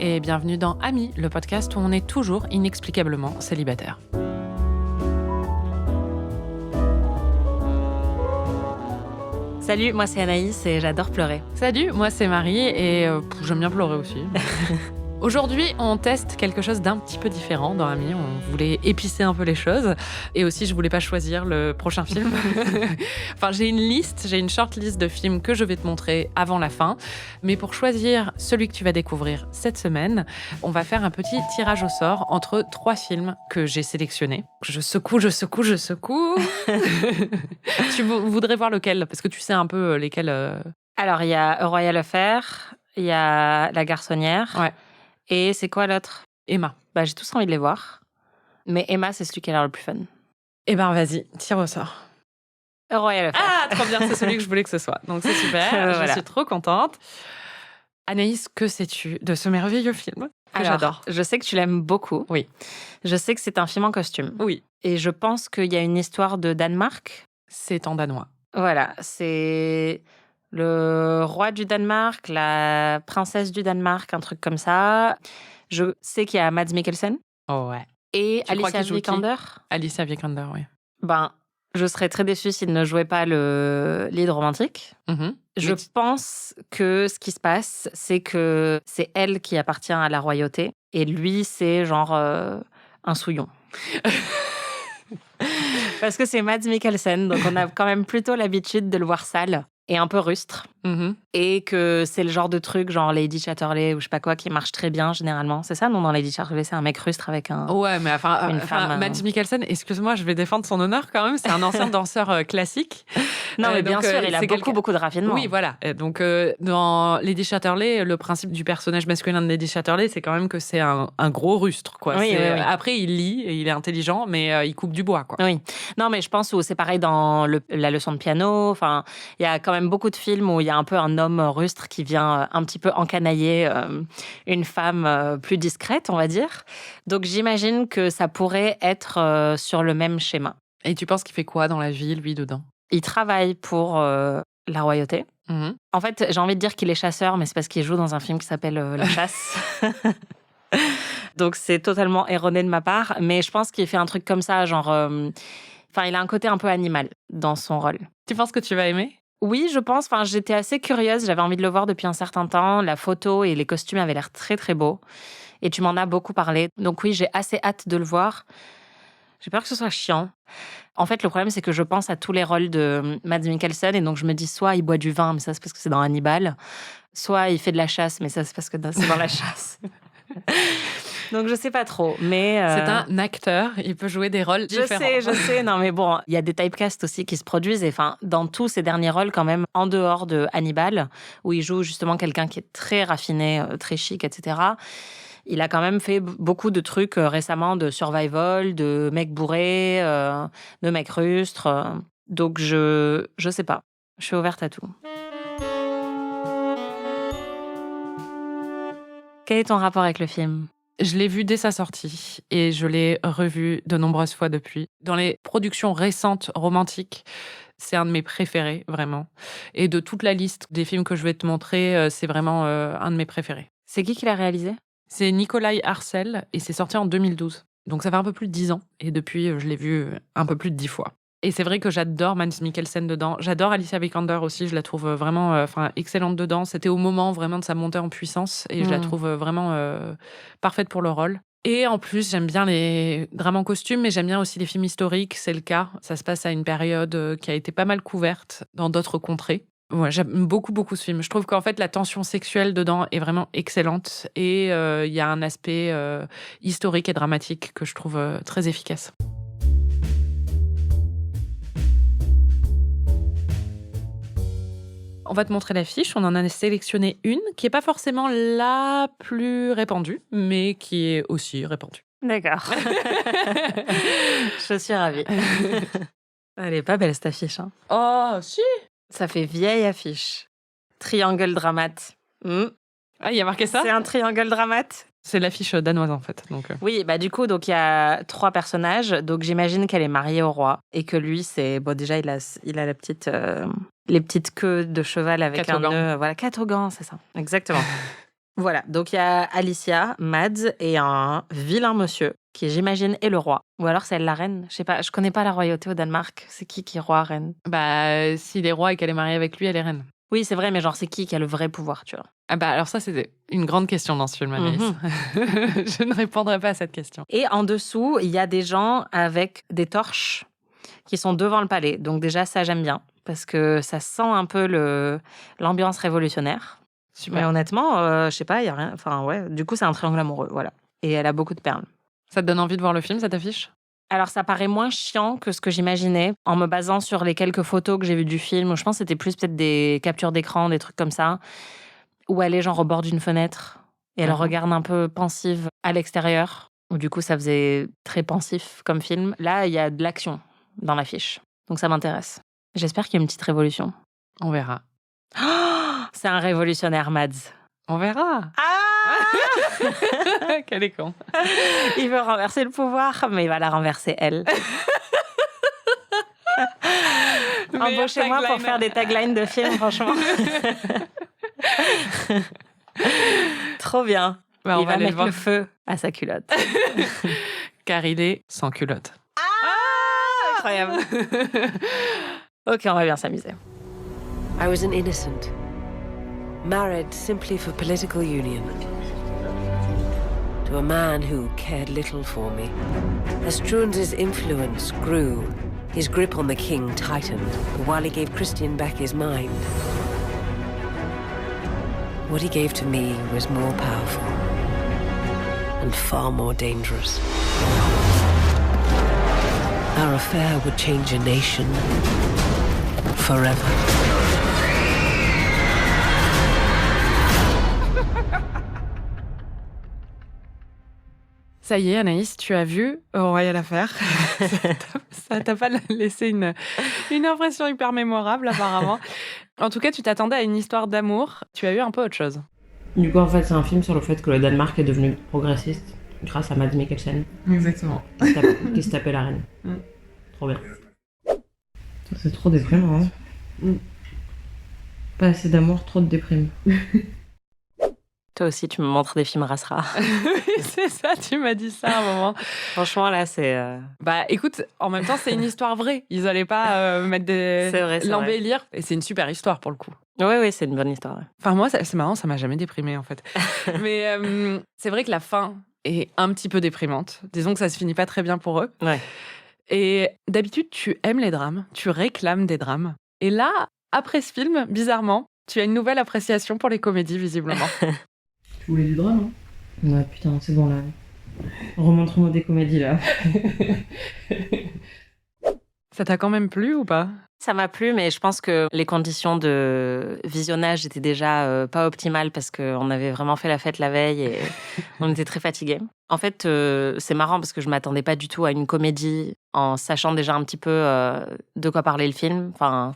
et bienvenue dans Amis, le podcast où on est toujours inexplicablement célibataire. Salut, moi c'est Anaïs et j'adore pleurer. Salut, moi c'est Marie et j'aime bien pleurer aussi. Aujourd'hui, on teste quelque chose d'un petit peu différent dans Amis. On voulait épicer un peu les choses. Et aussi, je voulais pas choisir le prochain film. Enfin, j'ai une short list de films que je vais te montrer avant la fin. Mais pour choisir celui que tu vas découvrir cette semaine, on va faire un petit tirage au sort entre 3 films que j'ai sélectionnés. Je secoue. Tu voudrais voir lequel? Parce que tu sais un peu lesquels... Alors, il y a A Royal Affair, il y a La Garçonnière. Ouais. Et c'est quoi l'autre? Emma. J'ai tous envie de les voir. Mais Emma, c'est celui qui a l'air le plus fun. Eh ben, vas-y, tire au sort. A Royal Affair. Ah, trop bien, c'est celui que je voulais que ce soit. Donc, c'est super, Voilà. Je suis trop contente. Anaïs, que sais-tu de ce merveilleux film que Alors, j'adore? je sais que tu l'aimes beaucoup. Oui. Je sais que c'est un film en costume. Oui. Et je pense qu'il y a une histoire de Danemark. C'est en danois. Voilà, c'est le roi du Danemark, la princesse du Danemark, un truc comme ça. Je sais qu'il y a Mads Mikkelsen Oh ouais. et Tu crois Alicia qu'il joue qui? Vikander. Alicia Vikander, oui. Je serais très déçue s'il ne jouait pas le lead romantique. Je pense que ce qui se passe, c'est que c'est elle qui appartient à la royauté et lui, c'est genre un souillon. Parce que c'est Mads Mikkelsen, donc on a quand même plutôt l'habitude de le voir sale et un peu rustre. Et que c'est le genre de truc, genre Lady Chatterley ou je sais pas quoi, qui marche très bien généralement. C'est ça, non? Dans Lady Chatterley, c'est un mec rustre avec un... Ouais, mais une femme, Mads Mikkelsen, excuse-moi, je vais défendre son honneur quand même. C'est un ancien danseur classique. Non, mais bien sûr, il a beaucoup de raffinement. Oui, voilà. Donc, dans Lady Chatterley, le principe du personnage masculin de Lady Chatterley, c'est quand même que c'est un gros rustre, quoi. Oui. Après, il lit, et il est intelligent, mais il coupe du bois, quoi. Oui. Non, mais je pense que c'est pareil dans la leçon de piano. Enfin, il y a quand même beaucoup de films où il y a un peu un homme rustre qui vient un petit peu encanailler une femme plus discrète, on va dire. Donc, j'imagine que ça pourrait être sur le même schéma. Et tu penses qu'il fait quoi dans la vie, lui, dedans? Il travaille pour la royauté. En fait, j'ai envie de dire qu'il est chasseur, mais c'est parce qu'il joue dans un film qui s'appelle La Chasse. Donc, c'est totalement erroné de ma part. Mais je pense qu'il fait un truc comme ça, genre... il a un côté un peu animal dans son rôle. Tu penses que tu vas aimer? Oui, je pense. J'étais assez curieuse. J'avais envie de le voir depuis un certain temps. La photo et les costumes avaient l'air très, très beaux. Et tu m'en as beaucoup parlé. Donc oui, j'ai assez hâte de le voir. J'ai peur que ce soit chiant. En fait, le problème, c'est que je pense à tous les rôles de Mads Mikkelsen. Et donc, je me dis, soit il boit du vin, mais ça, c'est parce que c'est dans Hannibal. Soit il fait de la chasse, mais ça, c'est parce que c'est dans La Chasse. Donc, je sais pas trop, mais... C'est un acteur, il peut jouer des rôles différents. Je sais. Non, mais bon, il y a des typecasts aussi qui se produisent. Et dans tous ses derniers rôles, quand même, en dehors de Hannibal, où il joue justement quelqu'un qui est très raffiné, très chic, etc., il a quand même fait beaucoup de trucs récemment de survival, de mecs bourrés, de mecs rustres. Donc, je sais pas. Je suis ouverte à tout. Quel est ton rapport avec le film ? Je l'ai vu dès sa sortie et je l'ai revu de nombreuses fois depuis. Dans les productions récentes romantiques, c'est un de mes préférés, vraiment. Et de toute la liste des films que je vais te montrer, c'est vraiment un de mes préférés. C'est qui l'a réalisé ? C'est Nikolai Arcel et c'est sorti en 2012. Donc ça fait un peu plus de 10 ans et depuis, je l'ai vu un peu plus de 10 fois. Et c'est vrai que j'adore Mads Mikkelsen dedans. J'adore Alicia Vikander aussi. Je la trouve vraiment excellente dedans. C'était au moment vraiment de sa montée en puissance. Et je la trouve vraiment parfaite pour le rôle. Et en plus, j'aime bien les drames en costume, mais j'aime bien aussi les films historiques. C'est le cas. Ça se passe à une période qui a été pas mal couverte dans d'autres contrées. Ouais, j'aime beaucoup ce film. Je trouve qu'en fait, la tension sexuelle dedans est vraiment excellente. Et il y a un aspect historique et dramatique que je trouve très efficace. On va te montrer l'affiche. On en a sélectionné une qui n'est pas forcément la plus répandue, mais qui est aussi répandue. D'accord. Je suis ravie. Elle est pas belle, cette affiche. Hein. Oh, si. Ça fait vieille affiche. Triangle Dramat. Ah, il y a marqué ça ? C'est un triangle Dramat. C'est l'affiche danoise, en fait. Donc... Oui, du coup, il y a 3 personnages. Donc, j'imagine qu'elle est mariée au roi. Et que lui, c'est... Bon, déjà, il a la petite... les petites queues de cheval avec un nœud. Voilà, catogan, c'est ça. Exactement. Voilà, donc il y a Alicia, Mads et un vilain monsieur qui, j'imagine, est le roi. Ou alors c'est elle la reine. Je sais pas, je connais pas la royauté au Danemark. C'est qui est roi, reine? Bah, s'il est roi et qu'elle est mariée avec lui, elle est reine. Oui, c'est vrai, mais genre, c'est qui a le vrai pouvoir, tu vois? Ah bah, alors ça, c'était une grande question dans ce film, Anaïs. Je ne répondrai pas à cette question. Et en dessous, il y a des gens avec des torches qui sont devant le palais. Donc déjà, ça, j'aime bien, parce que ça sent un peu l'ambiance révolutionnaire. Super. Mais honnêtement, je sais pas, il y a rien. Enfin, ouais, du coup, c'est un triangle amoureux, voilà. Et elle a beaucoup de perles. Ça te donne envie de voir le film, cette affiche? Alors, ça paraît moins chiant que ce que j'imaginais, en me basant sur les quelques photos que j'ai vues du film. Je pense que c'était plus peut-être des captures d'écran, des trucs comme ça, où elle est genre au bord d'une fenêtre et elle regarde un peu pensive à l'extérieur. Où du coup, ça faisait très pensif comme film. Là, il y a de l'action dans l'affiche. Donc, ça m'intéresse. J'espère qu'il y a une petite révolution. On verra. Oh, c'est un révolutionnaire, Mads. On verra. Ah Quel est con. Il veut renverser le pouvoir, mais il va la renverser, elle. Embauchez-moi pour faire des taglines de films, franchement. Trop bien. Bah, il va mettre le feu à sa culotte. Car il est sans culotte. Ah, incroyable. Ok, on va bien s'amuser. I was an innocent, married simply for political union, to a man who cared little for me. As Struense's influence grew, his grip on the king tightened, while he gave Christian back his mind. What he gave to me was more powerful and far more dangerous. Our affair would change a nation forever. Ça y est, Anaïs, tu as vu Royal Affair. Ça t'a pas laissé une impression hyper mémorable, apparemment. En tout cas, tu t'attendais à une histoire d'amour. Tu as eu un peu autre chose. Du coup, en fait, c'est un film sur le fait que le Danemark est devenu progressiste grâce à Mads Mikkelsen. Exactement. Qui se tapait la reine. Trop bien. C'est trop déprimant, hein. Pas assez d'amour, trop de déprime. Toi aussi, tu me montres des films Rasra. Oui, c'est ça, tu m'as dit ça à un moment. Franchement, là, c'est... Bah, écoute, en même temps, c'est une histoire vraie. Ils allaient pas mettre C'est vrai, c'est l'embellir. Et c'est une super histoire, pour le coup. Oui, c'est une bonne histoire. Ouais. Enfin, moi, c'est marrant, ça m'a jamais déprimée, en fait. Mais c'est vrai que la fin est un petit peu déprimante. Disons que ça se finit pas très bien pour eux. Ouais. Et d'habitude, tu aimes les drames, tu réclames des drames. Et là, après ce film, bizarrement, tu as une nouvelle appréciation pour les comédies, visiblement. Tu voulais du drame, hein? Ouais, putain, c'est bon, là. Remontre-moi des comédies, là. Ça t'a quand même plu ou pas? Ça m'a plu, mais je pense que les conditions de visionnage étaient déjà pas optimales parce qu'on avait vraiment fait la fête la veille et on était très fatigués. En fait, c'est marrant parce que je m'attendais pas du tout à une comédie en sachant déjà un petit peu de quoi parlait le film. Enfin,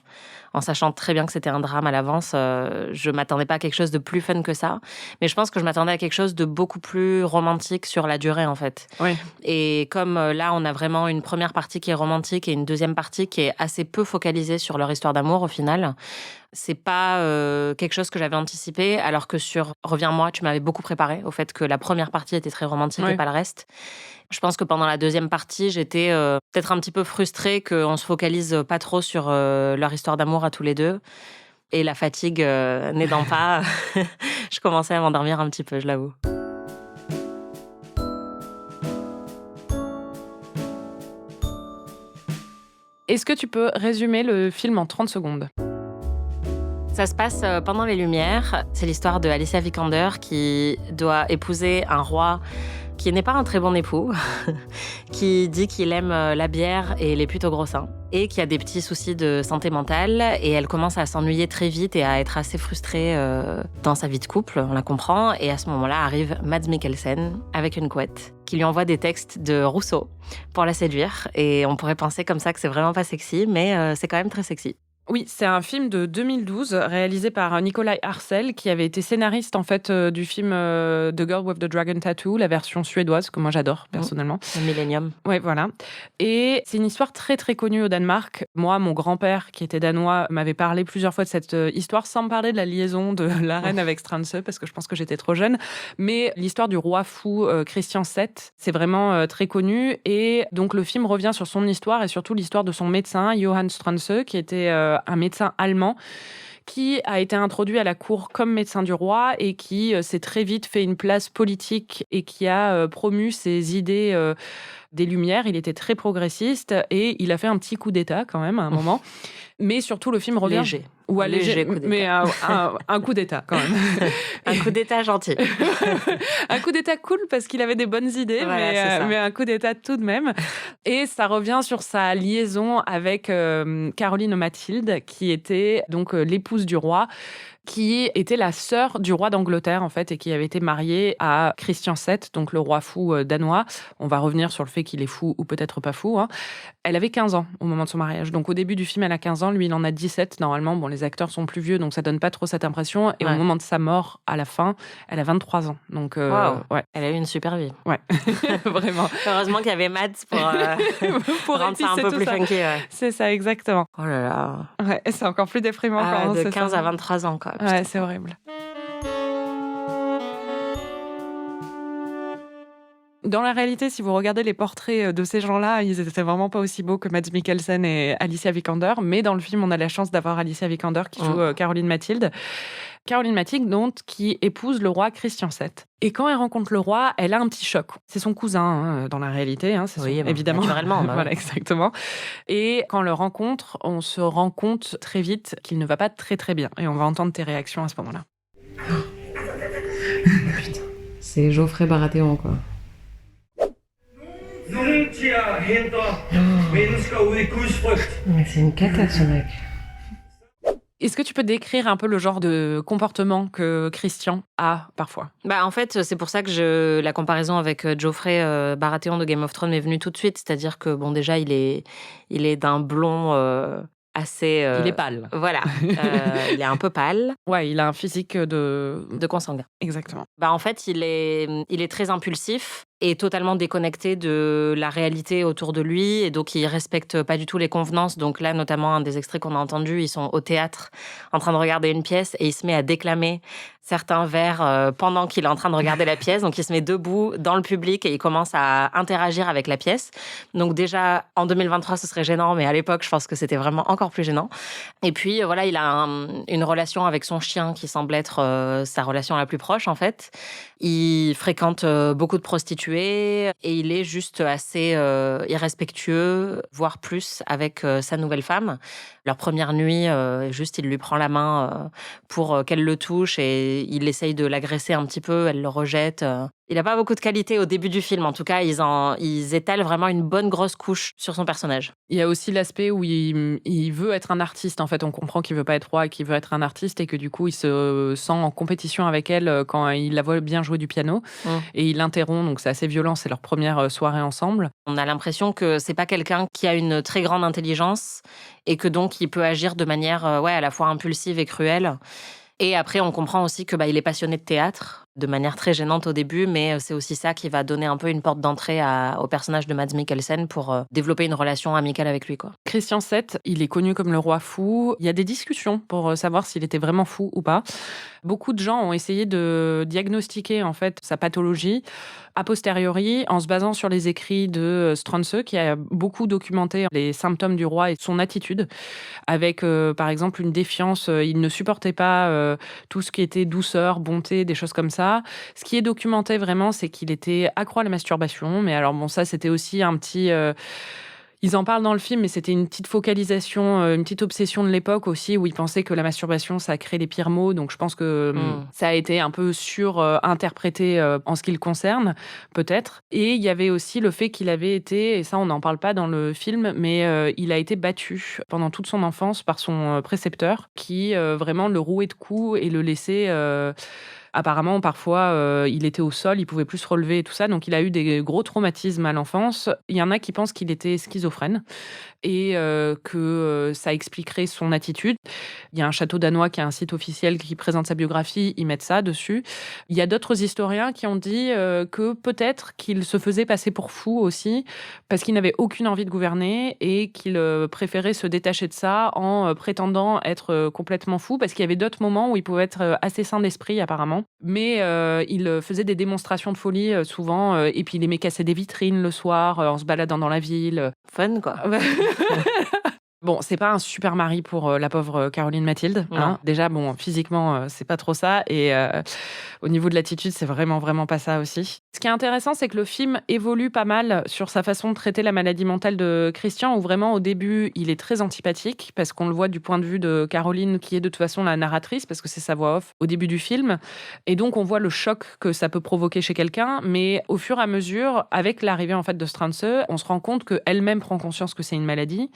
en sachant très bien que c'était un drame à l'avance, je m'attendais pas à quelque chose de plus fun que ça. Mais je pense que je m'attendais à quelque chose de beaucoup plus romantique sur la durée, en fait. Oui. Et comme là, on a vraiment une première partie qui est romantique et une deuxième partie qui est assez peu focalisée sur leur histoire d'amour, au final, c'est pas quelque chose que j'avais anticipé, alors que sur Reviens-moi, tu m'avais beaucoup préparé au fait que la première partie était très romantique et pas le reste. Je pense que pendant la deuxième partie, j'étais peut-être un petit peu frustrée qu'on se focalise pas trop sur leur histoire d'amour à tous les deux. Et la fatigue n'aidant pas, je commençais à m'endormir un petit peu, je l'avoue. Est-ce que tu peux résumer le film en 30 secondes? Ça se passe pendant les Lumières. C'est l'histoire de Alicia Vikander qui doit épouser un roi qui n'est pas un très bon époux, qui dit qu'il aime la bière et les plutôt gros seins, et qui a des petits soucis de santé mentale. Et elle commence à s'ennuyer très vite et à être assez frustrée dans sa vie de couple, on la comprend. Et à ce moment-là arrive Mads Mikkelsen avec une couette qui lui envoie des textes de Rousseau pour la séduire. Et on pourrait penser comme ça que c'est vraiment pas sexy, mais c'est quand même très sexy. Oui, c'est un film de 2012 réalisé par Nikolai Arcel qui avait été scénariste en fait du film The Girl with the Dragon Tattoo, la version suédoise que moi j'adore personnellement. Le Millennium. Ouais, voilà. Et c'est une histoire très très connue au Danemark. Moi, mon grand-père qui était danois m'avait parlé plusieurs fois de cette histoire sans me parler de la liaison de la reine avec Stranse parce que je pense que j'étais trop jeune. Mais l'histoire du roi fou Christian VII, c'est vraiment très connu. Et donc le film revient sur son histoire et surtout l'histoire de son médecin, Johann Stranse, qui était un médecin allemand qui a été introduit à la cour comme médecin du roi et qui s'est très vite fait une place politique et qui a promu ses idées des Lumières. Il était très progressiste et il a fait un petit coup d'État quand même à un moment. Mais surtout, le film revient... Léger. Ouais, léger coup d'État. Mais un coup d'État quand même. Un coup d'État gentil. Un coup d'État cool parce qu'il avait des bonnes idées, Voilà, mais un coup d'État tout de même. Et ça revient sur sa liaison avec Caroline Mathilde, qui était donc l'épouse du roi, qui était la sœur du roi d'Angleterre, en fait, et qui avait été mariée à Christian VII, donc le roi fou danois. On va revenir sur le fait qu'il est fou ou peut-être pas fou. Hein. Elle avait 15 ans au moment de son mariage. Donc au début du film, elle a 15 ans, lui, il en a 17. Normalement, bon, les acteurs sont plus vieux, donc ça donne pas trop cette impression. Et au moment de sa mort, à la fin, elle a 23 ans. Donc, ouais. Elle a eu une super vie. Ouais, vraiment. Heureusement qu'il y avait Mads pour rendre ça un peu plus funky. Ouais. C'est ça, exactement. Oh là là. Ouais, c'est encore plus déprimant quand de 15 à 23 ans, quoi. Ouais, c'est horrible. Dans la réalité, si vous regardez les portraits de ces gens-là, ils étaient vraiment pas aussi beaux que Mads Mikkelsen et Alicia Vikander. Mais dans le film, on a la chance d'avoir Alicia Vikander qui joue Caroline Mathilde. Caroline Mathilde, donc, qui épouse le roi Christian VII. Et quand elle rencontre le roi, elle a un petit choc. C'est son cousin, dans la réalité, évidemment. Naturellement. Voilà, exactement. Et quand on le rencontre, on se rend compte très vite qu'il ne va pas très très bien. Et on va entendre tes réactions à ce moment-là. Putain, c'est Geoffrey Baratheon, quoi. Mais c'est une cata, ce mec. Est-ce que tu peux décrire un peu le genre de comportement que Christian a parfois ? En fait, c'est pour ça que la comparaison avec Geoffrey Baratheon de Game of Thrones m'est venue tout de suite. C'est-à-dire que, bon, déjà, il est d'un blond assez... Il est pâle. Voilà. Il est un peu pâle. Ouais, il a un physique de consanguin. Exactement. En fait, il est très impulsif et totalement déconnecté de la réalité autour de lui, et donc il respecte pas du tout les convenances. Donc là, notamment, un des extraits qu'on a entendu, ils sont au théâtre en train de regarder une pièce et il se met à déclamer certains vers pendant qu'il est en train de regarder la pièce. Donc il se met debout dans le public et il commence à interagir avec la pièce. Donc déjà, en 2023, ce serait gênant, mais à l'époque, je pense que c'était vraiment encore plus gênant. Et puis voilà, il a une relation avec son chien qui semble être sa relation la plus proche, en fait. Il fréquente beaucoup de prostituées et il est juste assez irrespectueux, voire plus, avec sa nouvelle femme. Leur première nuit, juste, il lui prend la main pour qu'elle le touche et il essaye de l'agresser un petit peu, elle le rejette. Il n'a pas beaucoup de qualité au début du film. En tout cas, ils étalent vraiment une bonne grosse couche sur son personnage. Il y a aussi l'aspect où il veut être un artiste. En fait, on comprend qu'il veut pas être roi et qu'il veut être un artiste et que du coup, il se sent en compétition avec elle quand il la voit bien jouer du piano. Et il l'interrompt, donc c'est assez violent. C'est leur première soirée ensemble. On a l'impression que c'est pas quelqu'un qui a une très grande intelligence et que donc il peut agir de manière à la fois impulsive et cruelle. Et après, on comprend aussi que il est passionné de théâtre, de manière très gênante au début, mais c'est aussi ça qui va donner un peu une porte d'entrée au personnage de Mads Mikkelsen pour développer une relation amicale avec lui, quoi. Christian VII, il est connu comme le roi fou. Il y a des discussions pour savoir s'il était vraiment fou ou pas. Beaucoup de gens ont essayé de diagnostiquer en fait sa pathologie a posteriori en se basant sur les écrits de Stranse, qui a beaucoup documenté les symptômes du roi et son attitude, avec par exemple une défiance. Il ne supportait pas tout ce qui était douceur, bonté, des choses comme ça. Ce qui est documenté vraiment, c'est qu'il était accro à la masturbation. Mais alors bon, ça c'était aussi un petit... Ils en parlent dans le film, mais c'était une petite focalisation, une petite obsession de l'époque aussi, où ils pensaient que la masturbation, ça crée les pires maux. Donc je pense que ça a été un peu surinterprété en ce qui le concerne, peut-être. Et il y avait aussi le fait qu'il avait été, et ça on n'en parle pas dans le film, mais il a été battu pendant toute son enfance par son précepteur, qui vraiment le rouait de coups et le laissait... Apparemment, parfois, il était au sol, il pouvait plus se relever et tout ça. Donc, il a eu des gros traumatismes à l'enfance. Il y en a qui pensent qu'il était schizophrène et que ça expliquerait son attitude. Il y a un château danois qui a un site officiel qui présente sa biographie, ils mettent ça dessus. Il y a d'autres historiens qui ont dit que peut-être qu'il se faisait passer pour fou aussi, parce qu'il n'avait aucune envie de gouverner et qu'il préférait se détacher de ça en prétendant être complètement fou, parce qu'il y avait d'autres moments où il pouvait être assez sain d'esprit apparemment. Mais il faisait des démonstrations de folie souvent, et puis il aimait casser des vitrines le soir en se baladant dans la ville. Fun, quoi. Bon, c'est pas un super mari pour la pauvre Caroline Mathilde. Hein. Déjà, bon, physiquement, c'est pas trop ça. Et au niveau de l'attitude, c'est vraiment pas ça aussi. Ce qui est intéressant, c'est que le film évolue pas mal sur sa façon de traiter la maladie mentale de Christian, où vraiment, au début, il est très antipathique, parce qu'on le voit du point de vue de Caroline, qui est de toute façon la narratrice, parce que c'est sa voix off au début du film. Et donc, on voit le choc que ça peut provoquer chez quelqu'un. Mais au fur et à mesure, avec l'arrivée en fait de Stranse, on se rend compte qu'elle-même prend conscience que c'est une maladie.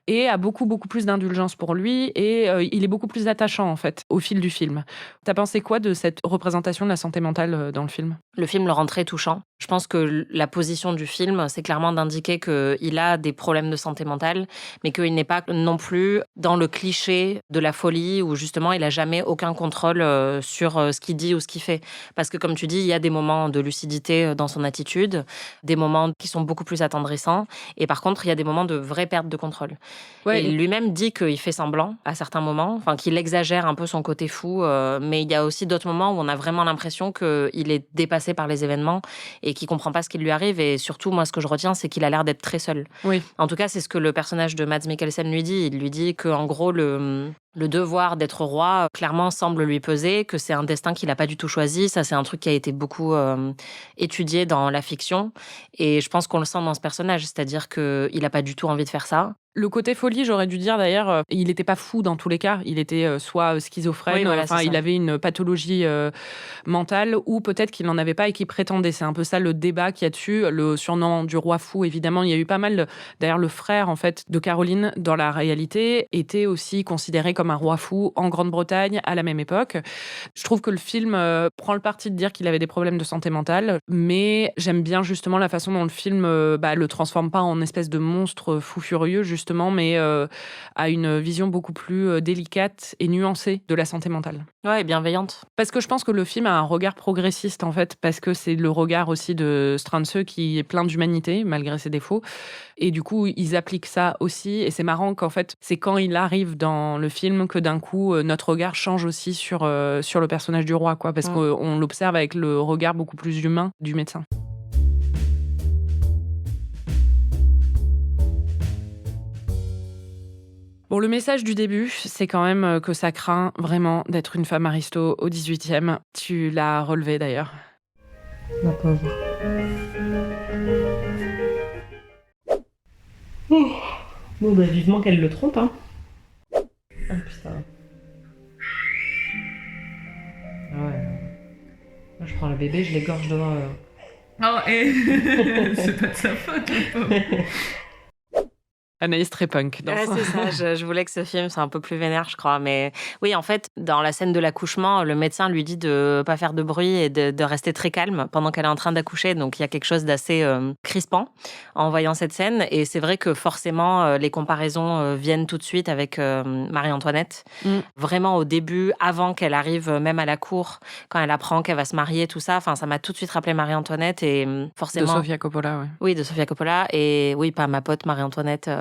Et a beaucoup plus d'indulgence pour lui, et il est beaucoup plus attachant, en fait, au fil du film. T'as pensé quoi de cette représentation de la santé mentale dans le film ? Le film le rend très touchant. Je pense que la position du film, c'est clairement d'indiquer qu'il a des problèmes de santé mentale, mais qu'il n'est pas non plus dans le cliché de la folie, où justement, il n'a jamais aucun contrôle sur ce qu'il dit ou ce qu'il fait. Parce que, comme tu dis, il y a des moments de lucidité dans son attitude, des moments qui sont beaucoup plus attendrissants, et par contre, il y a des moments de vraie perte de contrôle. Ouais, et lui-même dit qu'il fait semblant à certains moments, enfin qu'il exagère un peu son côté fou, mais il y a aussi d'autres moments où on a vraiment l'impression qu'il est dépassé par les événements et qu'il comprend pas ce qui lui arrive. Et surtout, moi, ce que je retiens, c'est qu'il a l'air d'être très seul. Oui. En tout cas, c'est ce que le personnage de Mads Mikkelsen lui dit. Il lui dit qu'en gros, le devoir d'être roi, clairement, semble lui peser, que c'est un destin qu'il n'a pas du tout choisi. Ça, c'est un truc qui a été beaucoup étudié dans la fiction. Et je pense qu'on le sent dans ce personnage, c'est-à-dire qu'il n'a pas du tout envie de faire ça. Le côté folie, j'aurais dû dire d'ailleurs, il n'était pas fou dans tous les cas. Il était soit schizophrène, oui, voilà, enfin il avait une pathologie mentale, ou peut-être qu'il n'en avait pas et qu'il prétendait. C'est un peu ça le débat qu'il y a dessus. Le surnom du roi fou, évidemment, il y a eu pas mal. D'ailleurs, le frère en fait de Caroline, dans la réalité, était aussi considéré comme un roi fou en Grande-Bretagne à la même époque. Je trouve que le film prend le parti de dire qu'il avait des problèmes de santé mentale, mais j'aime bien justement la façon dont le film le transforme pas en espèce de monstre fou furieux, justement, mais à une vision beaucoup plus délicate et nuancée de la santé mentale. Ouais, et bienveillante. Parce que je pense que le film a un regard progressiste, en fait, parce que c'est le regard aussi de Stranse qui est plein d'humanité, malgré ses défauts. Et du coup, ils appliquent ça aussi. Et c'est marrant qu'en fait, c'est quand il arrive dans le film que d'un coup, notre regard change aussi sur le personnage du roi, quoi, parce qu'on l'observe avec le regard beaucoup plus humain du médecin. Bon, le message du début, c'est quand même que ça craint vraiment d'être une femme aristo au 18e. Tu l'as relevé d'ailleurs. La pauvre. Bon, bah vivement qu'elle le trompe, hein. Ah putain. Ah ouais. Moi, je prends le bébé, je l'égorge devant... Oh, c'est pas de sa faute, le pauvre. Anaïs très punk. C'est ça, je voulais que ce film soit un peu plus vénère, je crois. Mais oui, en fait, dans la scène de l'accouchement, le médecin lui dit de pas faire de bruit et de rester très calme pendant qu'elle est en train d'accoucher. Donc, il y a quelque chose d'assez crispant en voyant cette scène. Et c'est vrai que forcément, les comparaisons viennent tout de suite avec Marie-Antoinette. Vraiment, au début, avant qu'elle arrive même à la cour, quand elle apprend qu'elle va se marier, tout ça, ça m'a tout de suite rappelé Marie-Antoinette. Et forcément... De Sofia Coppola, oui. Oui, de Sofia Coppola. Et oui, pas ma pote Marie-Antoinette...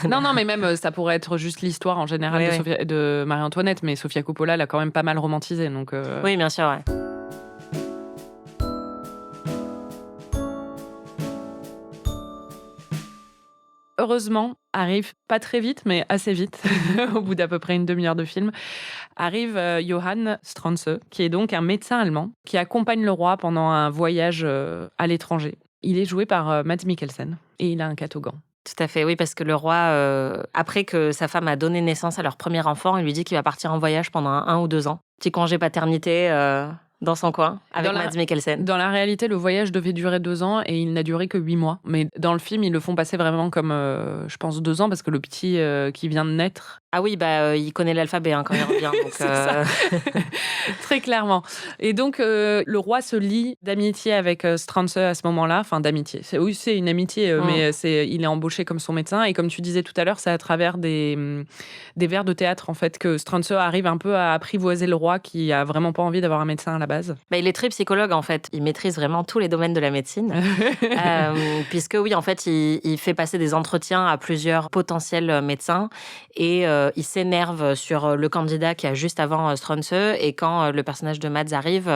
Non, mais même, ça pourrait être juste l'histoire en général de Marie-Antoinette, mais Sofia Coppola l'a quand même pas mal romantisée. Donc, Oui, bien sûr, ouais. Heureusement, arrive pas très vite, mais assez vite, au bout d'à peu près une demi-heure de film, arrive Johann Stranse, qui est donc un médecin allemand, qui accompagne le roi pendant un voyage à l'étranger. Il est joué par Mads Mikkelsen, et il a un catogan. Tout à fait, oui, parce que le roi, après que sa femme a donné naissance à leur premier enfant, il lui dit qu'il va partir en voyage pendant 1 ou 2 ans. Petit congé paternité dans son coin, avec Mads Mikkelsen. Dans la réalité, le voyage devait durer 2 ans et il n'a duré que 8 mois. Mais dans le film, ils le font passer vraiment comme, je pense, 2 ans, parce que le petit qui vient de naître Ah oui, il connaît l'alphabet quand il revient. Donc, C'est ça. Très clairement. Et donc, le roi se lie d'amitié avec Stranse à ce moment-là. Enfin, d'amitié. C'est une amitié, mais il est embauché comme son médecin. Et comme tu disais tout à l'heure, c'est à travers des vers de théâtre, en fait, que Stranse arrive un peu à apprivoiser le roi qui a vraiment pas envie d'avoir un médecin à la base. Il est très psychologue, en fait. Il maîtrise vraiment tous les domaines de la médecine. Puisque, oui, en fait, il fait passer des entretiens à plusieurs potentiels médecins. Et il s'énerve sur le candidat qui a juste avant Stranse. Et quand le personnage de Mads arrive,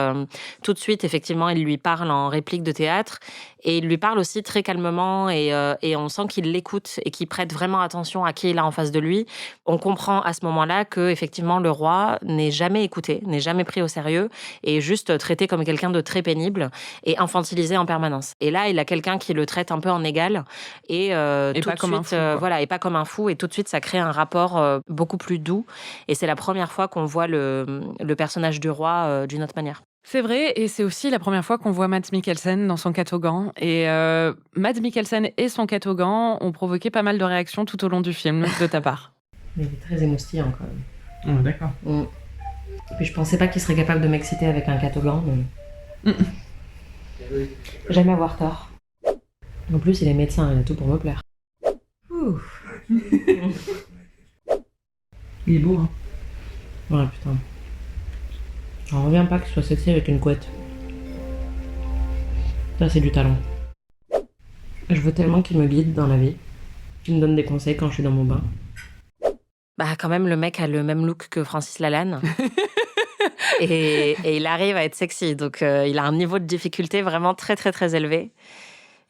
tout de suite, effectivement, il lui parle en réplique de théâtre. Et il lui parle aussi très calmement et on sent qu'il l'écoute et qu'il prête vraiment attention à qui il a en face de lui. On comprend à ce moment-là que effectivement le roi n'est jamais écouté, n'est jamais pris au sérieux et est juste traité comme quelqu'un de très pénible et infantilisé en permanence. Et là, il a quelqu'un qui le traite un peu en égal et tout pas de comme suite, un fou, et pas comme un fou. Et tout de suite, ça crée un rapport beaucoup plus doux. Et c'est la première fois qu'on voit le personnage du roi d'une autre manière. C'est vrai, et c'est aussi la première fois qu'on voit Mads Mikkelsen dans son catogan. Et Mads Mikkelsen et son catogan ont provoqué pas mal de réactions tout au long du film, de ta part. Il est très émoustillant quand même. D'accord. Puis je pensais pas qu'il serait capable de m'exciter avec un catogan. Mais... Jamais avoir tort. En plus, il est médecin, il a tout pour me plaire. Il est beau, hein. Ouais, putain. J'en reviens pas qu'il soit sexy avec une couette. Ça, c'est du talent. Je veux tellement qu'il me guide dans la vie. Qu'il me donne des conseils quand je suis dans mon bain. Quand même, le mec a le même look que Francis Lalanne. et il arrive à être sexy. Donc, il a un niveau de difficulté vraiment très, très, très élevé.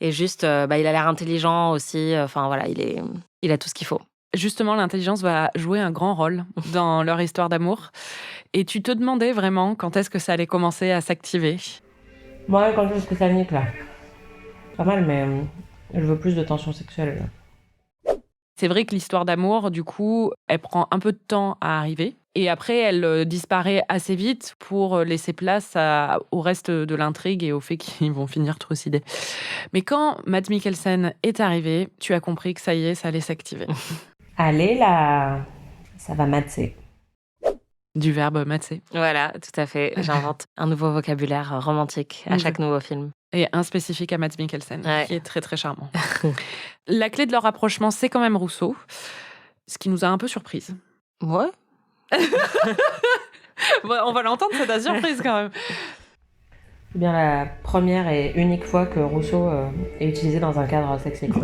Et juste, il a l'air intelligent aussi. Enfin, voilà, il a tout ce qu'il faut. Justement, l'intelligence va jouer un grand rôle dans leur histoire d'amour. Et tu te demandais vraiment quand est-ce que ça allait commencer à s'activer. Ouais, quand est-ce que ça nique, là. Pas mal, mais je veux plus de tension sexuelle, là. C'est vrai que l'histoire d'amour, du coup, elle prend un peu de temps à arriver. Et après, elle disparaît assez vite pour laisser place au reste de l'intrigue et au fait qu'ils vont finir trucidés. Mais quand Mads Mikkelsen est arrivé, tu as compris que ça y est, ça allait s'activer. Allez, là, ça va matser. Du verbe matser. Voilà, tout à fait. J'invente un nouveau vocabulaire romantique à chaque nouveau film. Et un spécifique à Mads Mikkelsen, Ouais. qui est très très charmant. La clé de leur rapprochement, c'est quand même Rousseau, ce qui nous a un peu surprise. Ouais. On va l'entendre, c'est ta surprise quand même. C'est bien la première et unique fois que Rousseau est utilisé dans un cadre sexy, quoi.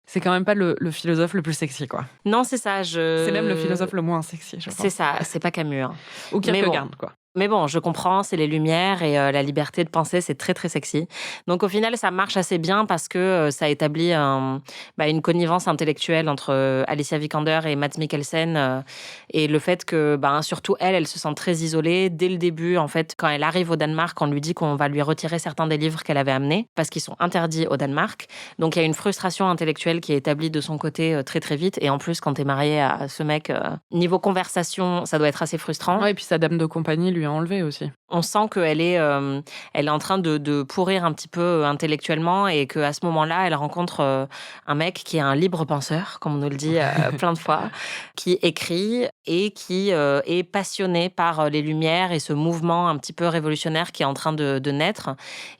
C'est quand même pas le philosophe le plus sexy, quoi. Non, c'est ça. C'est même le philosophe le moins sexy, je pense. C'est ça, c'est pas Camus. Hein. Ou Kierkegaard, bon. quoi. Mais bon, je comprends, c'est les lumières et la liberté de penser, c'est très très sexy. Donc au final, ça marche assez bien parce que ça établit une connivence intellectuelle entre Alicia Vikander et Mads Mikkelsen et le fait que surtout elle se sent très isolée dès le début. En fait, quand elle arrive au Danemark, on lui dit qu'on va lui retirer certains des livres qu'elle avait amenés parce qu'ils sont interdits au Danemark. Donc il y a une frustration intellectuelle qui est établie de son côté très très vite. Et en plus, quand t'es mariée à ce mec, niveau conversation, ça doit être assez frustrant. Ouais, et puis sa dame de compagnie lui a enlevé aussi. On sent qu'elle est en train de pourrir un petit peu intellectuellement et qu'à ce moment-là, elle rencontre un mec qui est un libre penseur, comme on nous le dit plein de fois, qui écrit et qui est passionné par les Lumières et ce mouvement un petit peu révolutionnaire qui est en train de naître.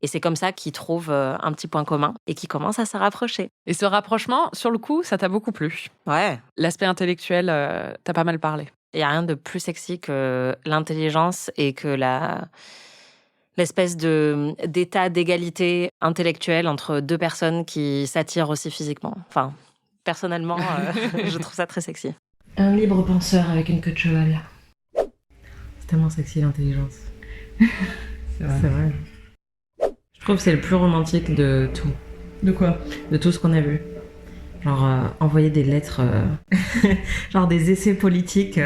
Et c'est comme ça qu'ils trouvent un petit point commun et qu'ils commencent à se rapprocher. Et ce rapprochement, sur le coup, ça t'a beaucoup plu. Ouais. L'aspect intellectuel, t'as pas mal parlé. Il n'y a rien de plus sexy que l'intelligence et que l'espèce d'état d'égalité intellectuelle entre deux personnes qui s'attirent aussi physiquement. Enfin, personnellement, je trouve ça très sexy. Un libre penseur avec une queue de cheval. C'est tellement sexy, l'intelligence. C'est vrai. Je trouve que c'est le plus romantique de tout. De quoi ? De tout ce qu'on a vu. Genre envoyer des lettres, genre des essais politiques.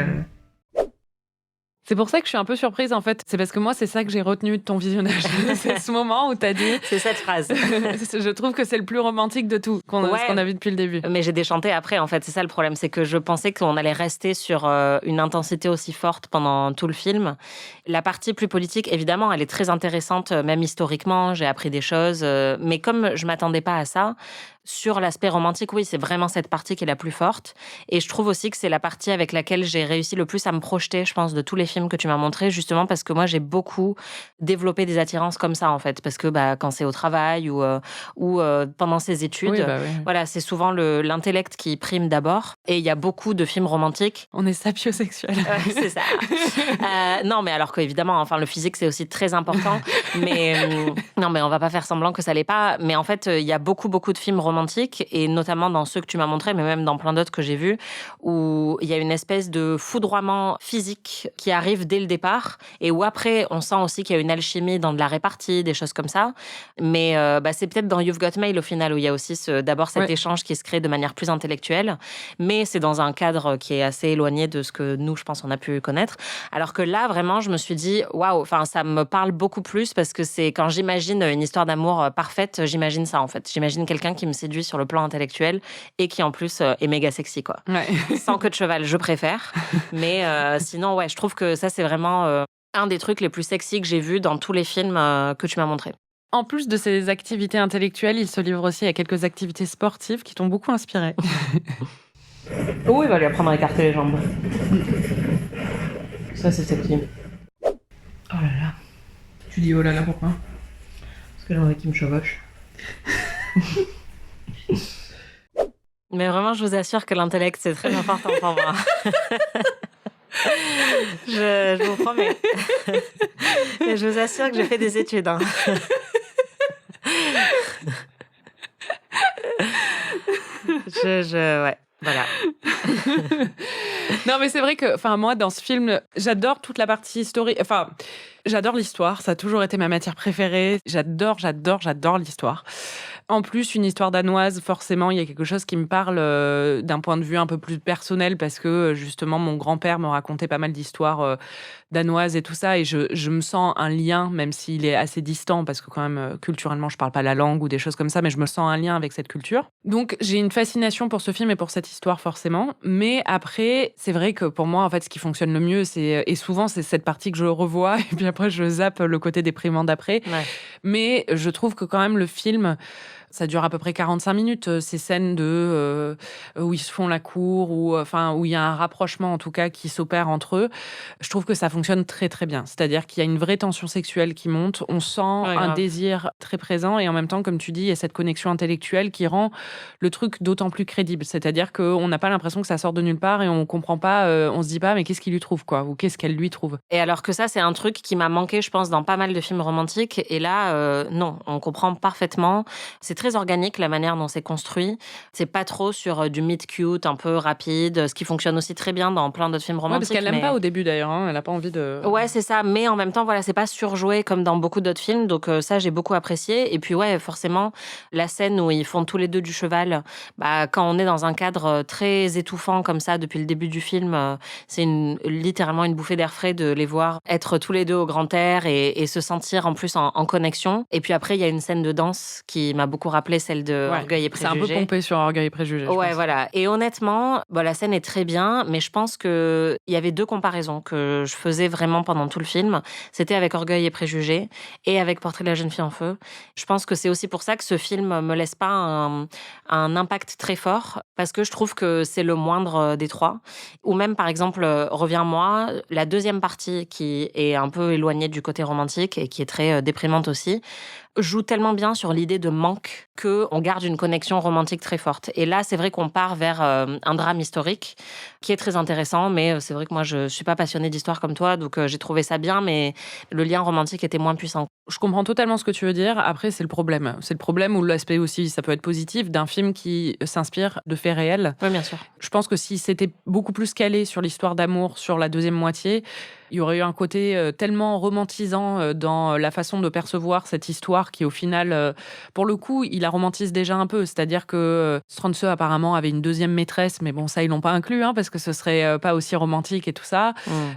C'est pour ça que je suis un peu surprise, en fait. C'est parce que moi, c'est ça que j'ai retenu de ton visionnage. C'est ce moment où t'as dit... C'est cette phrase. Je trouve que c'est le plus romantique de tout, ce qu'on a vu depuis le début. Mais j'ai déchanté après, en fait. C'est ça le problème. C'est que je pensais qu'on allait rester sur une intensité aussi forte pendant tout le film. La partie plus politique, évidemment, elle est très intéressante, même historiquement. J'ai appris des choses. Mais comme je m'attendais pas à ça, sur l'aspect romantique, oui, c'est vraiment cette partie qui est la plus forte. Et je trouve aussi que c'est la partie avec laquelle j'ai réussi le plus à me projeter, je pense, de tous les films que tu m'as montrés, justement parce que moi, j'ai beaucoup développé des attirances comme ça, en fait. Parce que quand c'est au travail ou pendant ses études, Oui. voilà, c'est souvent l'intellect qui prime d'abord. Et il y a beaucoup de films romantiques. On est sapiosexuels. C'est ça. Non, mais alors qu'évidemment, enfin, le physique, c'est aussi très important. Mais non, mais on va pas faire semblant que ça l'est pas. Mais en fait, il y a beaucoup de films romantiques, et notamment dans ceux que tu m'as montrés, mais même dans plein d'autres que j'ai vus, où il y a une espèce de foudroiement physique qui arrive dès le départ, et où après, on sent aussi qu'il y a une alchimie dans de la répartie, des choses comme ça. Mais c'est peut-être dans You've Got Mail, au final, où il y a aussi d'abord cet échange qui se crée de manière plus intellectuelle, mais c'est dans un cadre qui est assez éloigné de ce que nous, je pense, on a pu connaître. Alors que là, vraiment, je me suis dit, waouh, enfin, ça me parle beaucoup plus, parce que c'est quand j'imagine une histoire d'amour parfaite, j'imagine ça, en fait. J'imagine quelqu'un qui me séduit sur le plan intellectuel et qui en plus est méga sexy, quoi. Sans queue de cheval, je préfère. Mais sinon, ouais, je trouve que ça, c'est vraiment un des trucs les plus sexy que j'ai vus dans tous les films que tu m'as montrés. En plus de ses activités intellectuelles, il se livre aussi à quelques activités sportives qui t'ont beaucoup inspiré. Oh, il va lui apprendre à écarter les jambes. Ça, c'est sexy. Oh là là. Tu dis oh là là, pourquoi ? Parce que j'ai envie qu'il me chevauche. Mais vraiment, je vous assure que l'intellect, c'est très important pour moi. Je vous promets. Et je vous assure que j'ai fait des études. Hein. Ouais, voilà. Non, mais c'est vrai que, moi, dans ce film, j'adore toute la partie historique. Enfin, j'adore l'histoire. Ça a toujours été ma matière préférée. J'adore l'histoire. En plus, une histoire danoise, forcément, il y a quelque chose qui me parle d'un point de vue un peu plus personnel, parce que justement, mon grand-père me racontait pas mal d'histoires danoises et tout ça, et je me sens un lien, même s'il est assez distant, parce que quand même, culturellement, je parle pas la langue ou des choses comme ça, mais je me sens un lien avec cette culture. Donc, j'ai une fascination pour ce film et pour cette histoire, forcément. Mais après, c'est vrai que pour moi, en fait, ce qui fonctionne le mieux, et souvent, c'est cette partie que je revois, et puis après, je zappe le côté déprimant d'après. Ouais. Mais je trouve que quand même, le film... Ça dure à peu près 45 minutes, ces scènes où ils se font la cour, où il y a un rapprochement en tout cas qui s'opère entre eux. Je trouve que ça fonctionne très très bien. C'est-à-dire qu'il y a une vraie tension sexuelle qui monte, on sent un désir très présent, et en même temps, comme tu dis, il y a cette connexion intellectuelle qui rend le truc d'autant plus crédible. C'est-à-dire qu'on n'a pas l'impression que ça sort de nulle part et on comprend pas, on se dit pas mais qu'est-ce qu'il lui trouve, quoi, ou qu'est-ce qu'elle lui trouve. Et alors que ça, c'est un truc qui m'a manqué, je pense, dans pas mal de films romantiques. Et là, non, on comprend parfaitement. C'est très organique la manière dont c'est construit. C'est pas trop sur du meet cute un peu rapide, ce qui fonctionne aussi très bien dans plein d'autres films romantiques. Parce qu'elle l'aime pas au début d'ailleurs, hein. Elle a pas envie de... Ouais, c'est ça. Mais en même temps, voilà, c'est pas surjoué comme dans beaucoup d'autres films. Donc ça, j'ai beaucoup apprécié. Et puis ouais, forcément, la scène où ils font tous les deux du cheval, quand on est dans un cadre très étouffant comme ça depuis le début du film, c'est littéralement une bouffée d'air frais de les voir être tous les deux au grand air et se sentir en plus en connexion. Et puis après, il y a une scène de danse qui m'a beaucoup rappelé celle de Orgueil et Préjugés. C'est un peu pompé sur Orgueil et Préjugés. Ouais, voilà. Et honnêtement, la scène est très bien, mais je pense qu'il y avait deux comparaisons que je faisais vraiment pendant tout le film. C'était avec Orgueil et Préjugés et avec Portrait de la jeune fille en feu. Je pense que c'est aussi pour ça que ce film me laisse pas un impact très fort, parce que je trouve que c'est le moindre des trois. Ou même, par exemple, Reviens-moi, la deuxième partie qui est un peu éloignée du côté romantique et qui est très déprimante aussi, joue tellement bien sur l'idée de manque qu'on garde une connexion romantique très forte. Et là, c'est vrai qu'on part vers un drame historique qui est très intéressant, mais c'est vrai que moi, je suis pas passionnée d'histoire comme toi, donc j'ai trouvé ça bien, mais le lien romantique était moins puissant. Je comprends totalement ce que tu veux dire. Après, c'est le problème. C'est le problème, ou l'aspect aussi, ça peut être positif, d'un film qui s'inspire de faits réels. Oui, bien sûr. Je pense que si c'était beaucoup plus calé sur l'histoire d'amour, sur la deuxième moitié, il y aurait eu un côté tellement romantisant dans la façon de percevoir cette histoire qui, au final, pour le coup, il la romantise déjà un peu. C'est-à-dire que Strandsø, apparemment, avait une deuxième maîtresse, mais bon, ça, ils l'ont pas inclus, parce que ce serait pas aussi romantique et tout ça.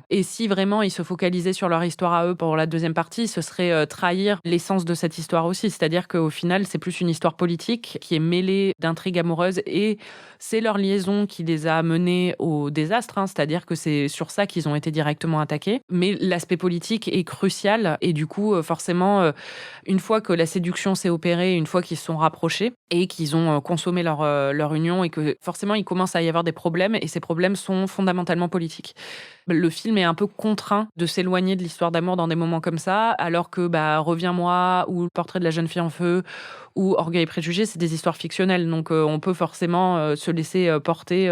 Et si vraiment ils se focalisaient sur leur histoire à eux pour la deuxième partie, ce serait trahir l'essence de cette histoire aussi. C'est-à-dire qu'au final, c'est plus une histoire politique qui est mêlée d'intrigues amoureuses, et c'est leur liaison qui les a menés au désastre. C'est-à-dire que c'est sur ça qu'ils ont été directement attaqués. Mais l'aspect politique est crucial, et du coup, forcément, une fois que la séduction s'est opérée, une fois qu'ils se sont rapprochés, et qu'ils ont consommé leur union et que forcément il commence à y avoir des problèmes et ces problèmes sont fondamentalement politiques. Le film est un peu contraint de s'éloigner de l'histoire d'amour dans des moments comme ça, alors que Reviens-moi ou Le portrait de la jeune fille en feu ou Orgueil et préjugés, c'est des histoires fictionnelles. Donc on peut forcément se laisser porter.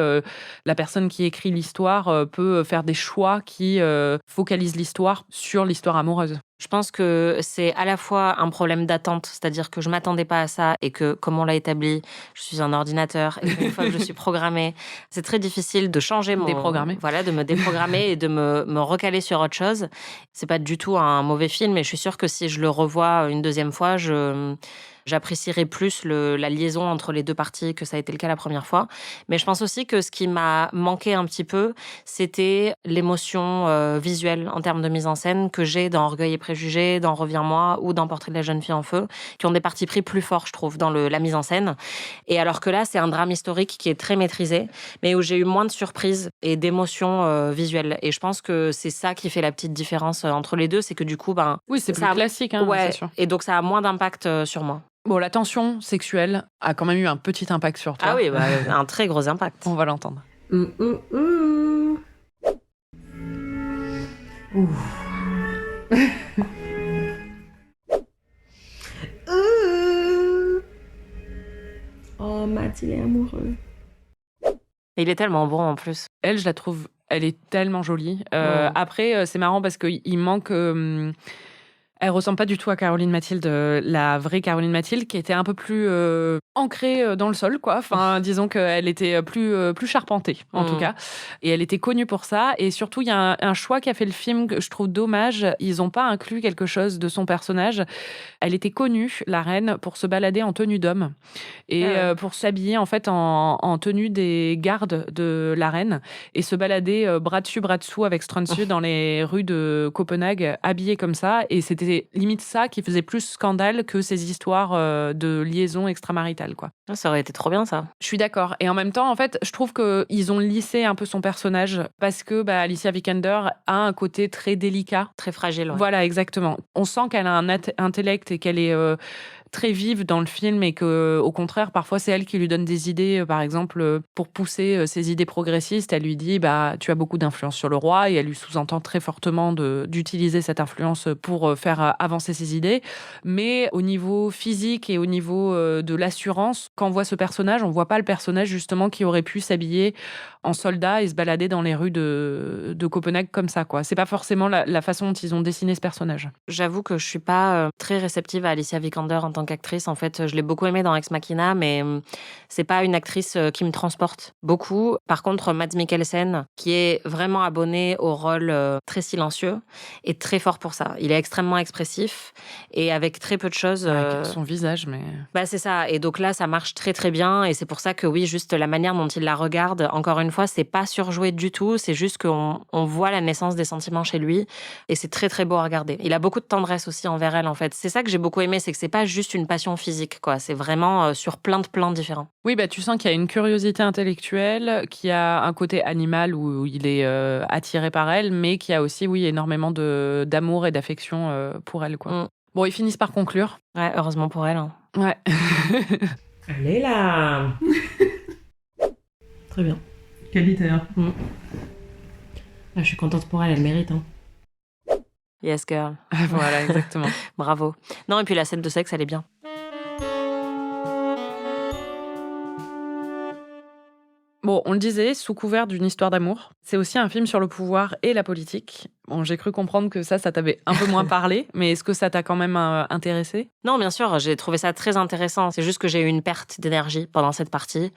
La personne qui écrit l'histoire peut faire des choix qui focalisent l'histoire sur l'histoire amoureuse. Je pense que c'est à la fois un problème d'attente, c'est-à-dire que je m'attendais pas à ça et que, comme on l'a établi, je suis un ordinateur et qu'une fois que je suis programmée, c'est très difficile de changer de me déprogrammer et de me recaler sur autre chose. C'est pas du tout un mauvais film et je suis sûre que si je le revois une deuxième fois, j'apprécierais plus la liaison entre les deux parties que ça a été le cas la première fois. Mais je pense aussi que ce qui m'a manqué un petit peu, c'était l'émotion visuelle en termes de mise en scène que j'ai dans Orgueil et préjugés, dans Reviens-moi ou dans Portrait de la jeune fille en feu, qui ont des partis pris plus forts, je trouve, dans la mise en scène. Et alors que là, c'est un drame historique qui est très maîtrisé, mais où j'ai eu moins de surprises et d'émotions visuelles. Et je pense que c'est ça qui fait la petite différence entre les deux, c'est que du coup, oui, c'est plus classique, ouais, c'est sûr. Et donc ça a moins d'impact sur moi. Bon, la tension sexuelle a quand même eu un petit impact sur toi. Ah oui, un très gros impact. On va l'entendre. Oh, Matt, il est amoureux. Et il est tellement bon en plus. Elle, je la trouve, elle est tellement jolie. Après, c'est marrant parce qu'il manque... Elle ressemble pas du tout à Caroline Mathilde, la vraie Caroline Mathilde, qui était un peu plus ancrée dans le sol, quoi. Enfin, disons qu'elle était plus charpentée, en tout cas. Et elle était connue pour ça. Et surtout, il y a un choix qu'a fait le film que je trouve dommage. Ils ont pas inclus quelque chose de son personnage. Elle était connue, la reine, pour se balader en tenue d'homme et pour s'habiller en fait en tenue des gardes de la reine et se balader bras dessus, bras dessous avec Struensee dans les rues de Copenhague, habillée comme ça. Et c'était limite ça qui faisait plus scandale que ces histoires de liaison extramaritale, quoi. Ça aurait été trop bien, ça. Je suis d'accord. Et en même temps, en fait, je trouve qu'ils ont lissé un peu son personnage parce que Alicia Vikander a un côté très délicat. Très fragile, ouais. Voilà, exactement. On sent qu'elle a un intellect et qu'elle est très vive dans le film et que, au contraire, parfois, c'est elle qui lui donne des idées. Par exemple, pour pousser ses idées progressistes, elle lui dit tu as beaucoup d'influence sur le roi et elle lui sous-entend très fortement d'utiliser cette influence pour faire avancer ses idées. Mais au niveau physique et au niveau de l'assurance, quand on voit ce personnage, on voit pas le personnage justement qui aurait pu s'habiller en soldat et se balader dans les rues de Copenhague comme ça, quoi. C'est pas forcément la façon dont ils ont dessiné ce personnage. J'avoue que je suis pas très réceptive à Alicia Vikander en tant qu'actrice. En fait, je l'ai beaucoup aimée dans Ex Machina, mais c'est pas une actrice qui me transporte beaucoup. Par contre, Mads Mikkelsen, qui est vraiment abonné au rôle très silencieux, est très fort pour ça. Il est extrêmement expressif et avec très peu de choses. Avec son visage, mais... c'est ça. Et donc là, ça marche très très bien. Et c'est pour ça que oui, juste la manière dont il la regarde, encore une fois, c'est pas surjoué du tout. C'est juste qu'on voit la naissance des sentiments chez lui. Et c'est très très beau à regarder. Il a beaucoup de tendresse aussi envers elle, en fait. C'est ça que j'ai beaucoup aimé, c'est que c'est pas juste une passion physique, quoi. C'est vraiment sur plein de plans différents. Oui, tu sens qu'il y a une curiosité intellectuelle, qu'il y a un côté animal où il est attiré par elle, mais qu'il y a aussi, oui, énormément d'amour et d'affection pour elle, quoi. Bon, ils finissent par conclure. Ouais, heureusement pour elle. Hein. Ouais. Allez là. Très bien. Qualité, hein. Je suis contente pour elle, elle mérite. Hein. Yes, girl. Voilà, exactement. Bravo. Non, et puis la scène de sexe, elle est bien. Bon, on le disait, sous couvert d'une histoire d'amour, c'est aussi un film sur le pouvoir et la politique. Bon, j'ai cru comprendre que ça t'avait un peu moins parlé, mais est-ce que ça t'a quand même intéressé ? Non, bien sûr, j'ai trouvé ça très intéressant. C'est juste que j'ai eu une perte d'énergie pendant cette partie,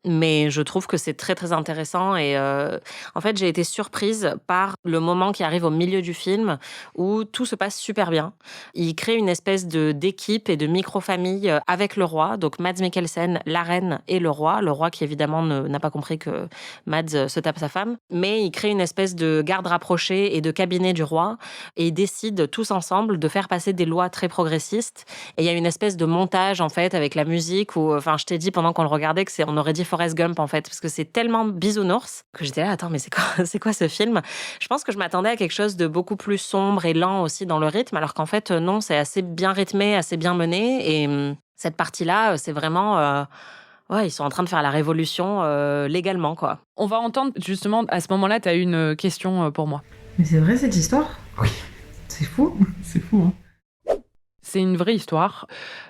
mais je trouve que c'est très, très intéressant. Et en fait, j'ai été surprise par le moment qui arrive au milieu du film où tout se passe super bien. Il crée une espèce d'équipe et de micro-famille avec le roi, donc Mads Mikkelsen, la reine et le roi qui évidemment n'a pas compris que Mads se tape sa femme, mais il crée une espèce de garde rapprochée et de cabinet du roi et ils décident tous ensemble de faire passer des lois très progressistes. Et il y a une espèce de montage en fait avec la musique où, enfin, je t'ai dit pendant qu'on le regardait que on aurait dit Forrest Gump en fait, parce que c'est tellement bisounours que j'étais là, attends, mais c'est quoi ce film ? Je pense que je m'attendais à quelque chose de beaucoup plus sombre et lent aussi dans le rythme, alors qu'en fait non, c'est assez bien rythmé, assez bien mené et Cette partie-là, c'est vraiment... ils sont en train de faire la révolution légalement, quoi. On va entendre, justement, à ce moment-là, tu as une question pour moi. Mais c'est vrai cette histoire ? Oui. C'est fou. C'est fou, hein. C'est une vraie histoire.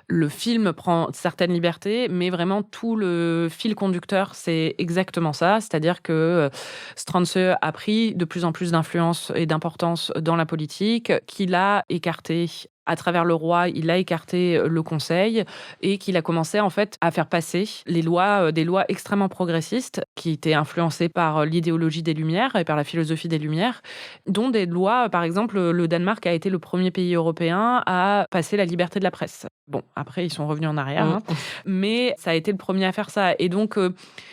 Le film prend certaines libertés, mais vraiment tout le fil conducteur, c'est exactement ça. C'est-à-dire que Strange a pris de plus en plus d'influence et d'importance dans la politique, qu'il a écarté à travers le roi, il a écarté le conseil et qu'il a commencé en fait à faire passer les lois, des lois extrêmement progressistes qui étaient influencées par l'idéologie des Lumières et par la philosophie des Lumières, dont des lois, par exemple, le Danemark a été le premier pays européen à passer la liberté de la presse. Bon, après, ils sont revenus en arrière, hein, mais ça a été le premier à faire ça. Et donc,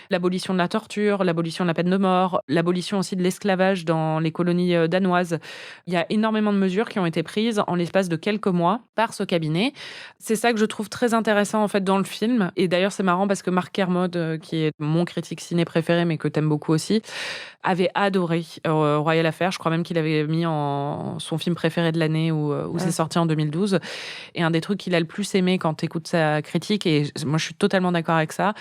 l'abolition de la torture, l'abolition de la peine de mort, l'abolition aussi de l'esclavage dans les colonies danoises. Il y a énormément de mesures qui ont été prises en l'espace de quelques mois par ce cabinet. C'est ça que je trouve très intéressant en fait dans le film. Et d'ailleurs, c'est marrant parce que Marc Kermode, qui est mon critique ciné préféré, mais que t'aimes beaucoup aussi, avait adoré Royal Affair. Je crois même qu'il avait mis en son film préféré de l'année où c'est sorti en 2012. Et un des trucs qu'il a le plus aimé quand t'écoutes sa critique, et moi je suis totalement d'accord avec ça,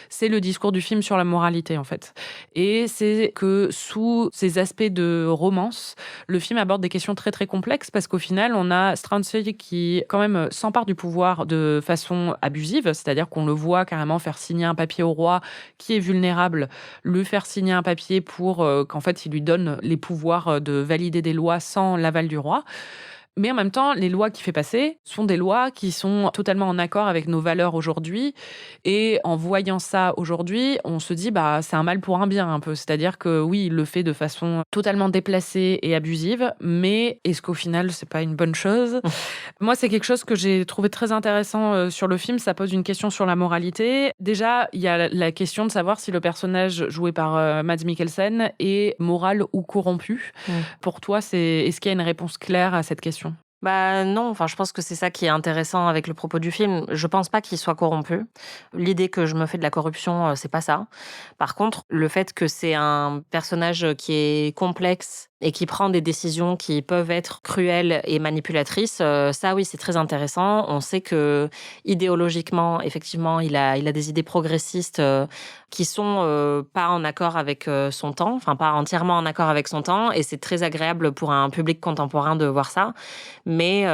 c'est le discours du film sur la moralité en fait. Et c'est que sous ces aspects de romance, le film aborde des questions très très complexes parce qu'au final on a Strange qui quand même s'empare du pouvoir de façon abusive, c'est-à-dire qu'on le voit carrément faire signer un papier au roi qui est vulnérable, lui faire signer un papier pour qu'en fait il lui donne les pouvoirs de valider des lois sans l'aval du roi. Mais en même temps, les lois qu'il fait passer sont des lois qui sont totalement en accord avec nos valeurs aujourd'hui. Et en voyant ça aujourd'hui, on se dit, c'est un mal pour un bien un peu. C'est-à-dire que oui, il le fait de façon totalement déplacée et abusive, mais est-ce qu'au final, c'est pas une bonne chose ? Moi, c'est quelque chose que j'ai trouvé très intéressant sur le film. Ça pose une question sur la moralité. Déjà, il y a la question de savoir si le personnage joué par Mads Mikkelsen est moral ou corrompu. Pour toi, est-ce qu'il y a une réponse claire à cette question ? Non, je pense que c'est ça qui est intéressant avec le propos du film. Je pense pas qu'il soit corrompu. L'idée que je me fais de la corruption, c'est pas ça. Par contre, le fait que c'est un personnage qui est complexe et qui prend des décisions qui peuvent être cruelles et manipulatrices, ça oui, c'est très intéressant. On sait que idéologiquement, effectivement, il a des idées progressistes qui sont pas en accord avec son temps, enfin pas entièrement en accord avec son temps, et c'est très agréable pour un public contemporain de voir ça. Mais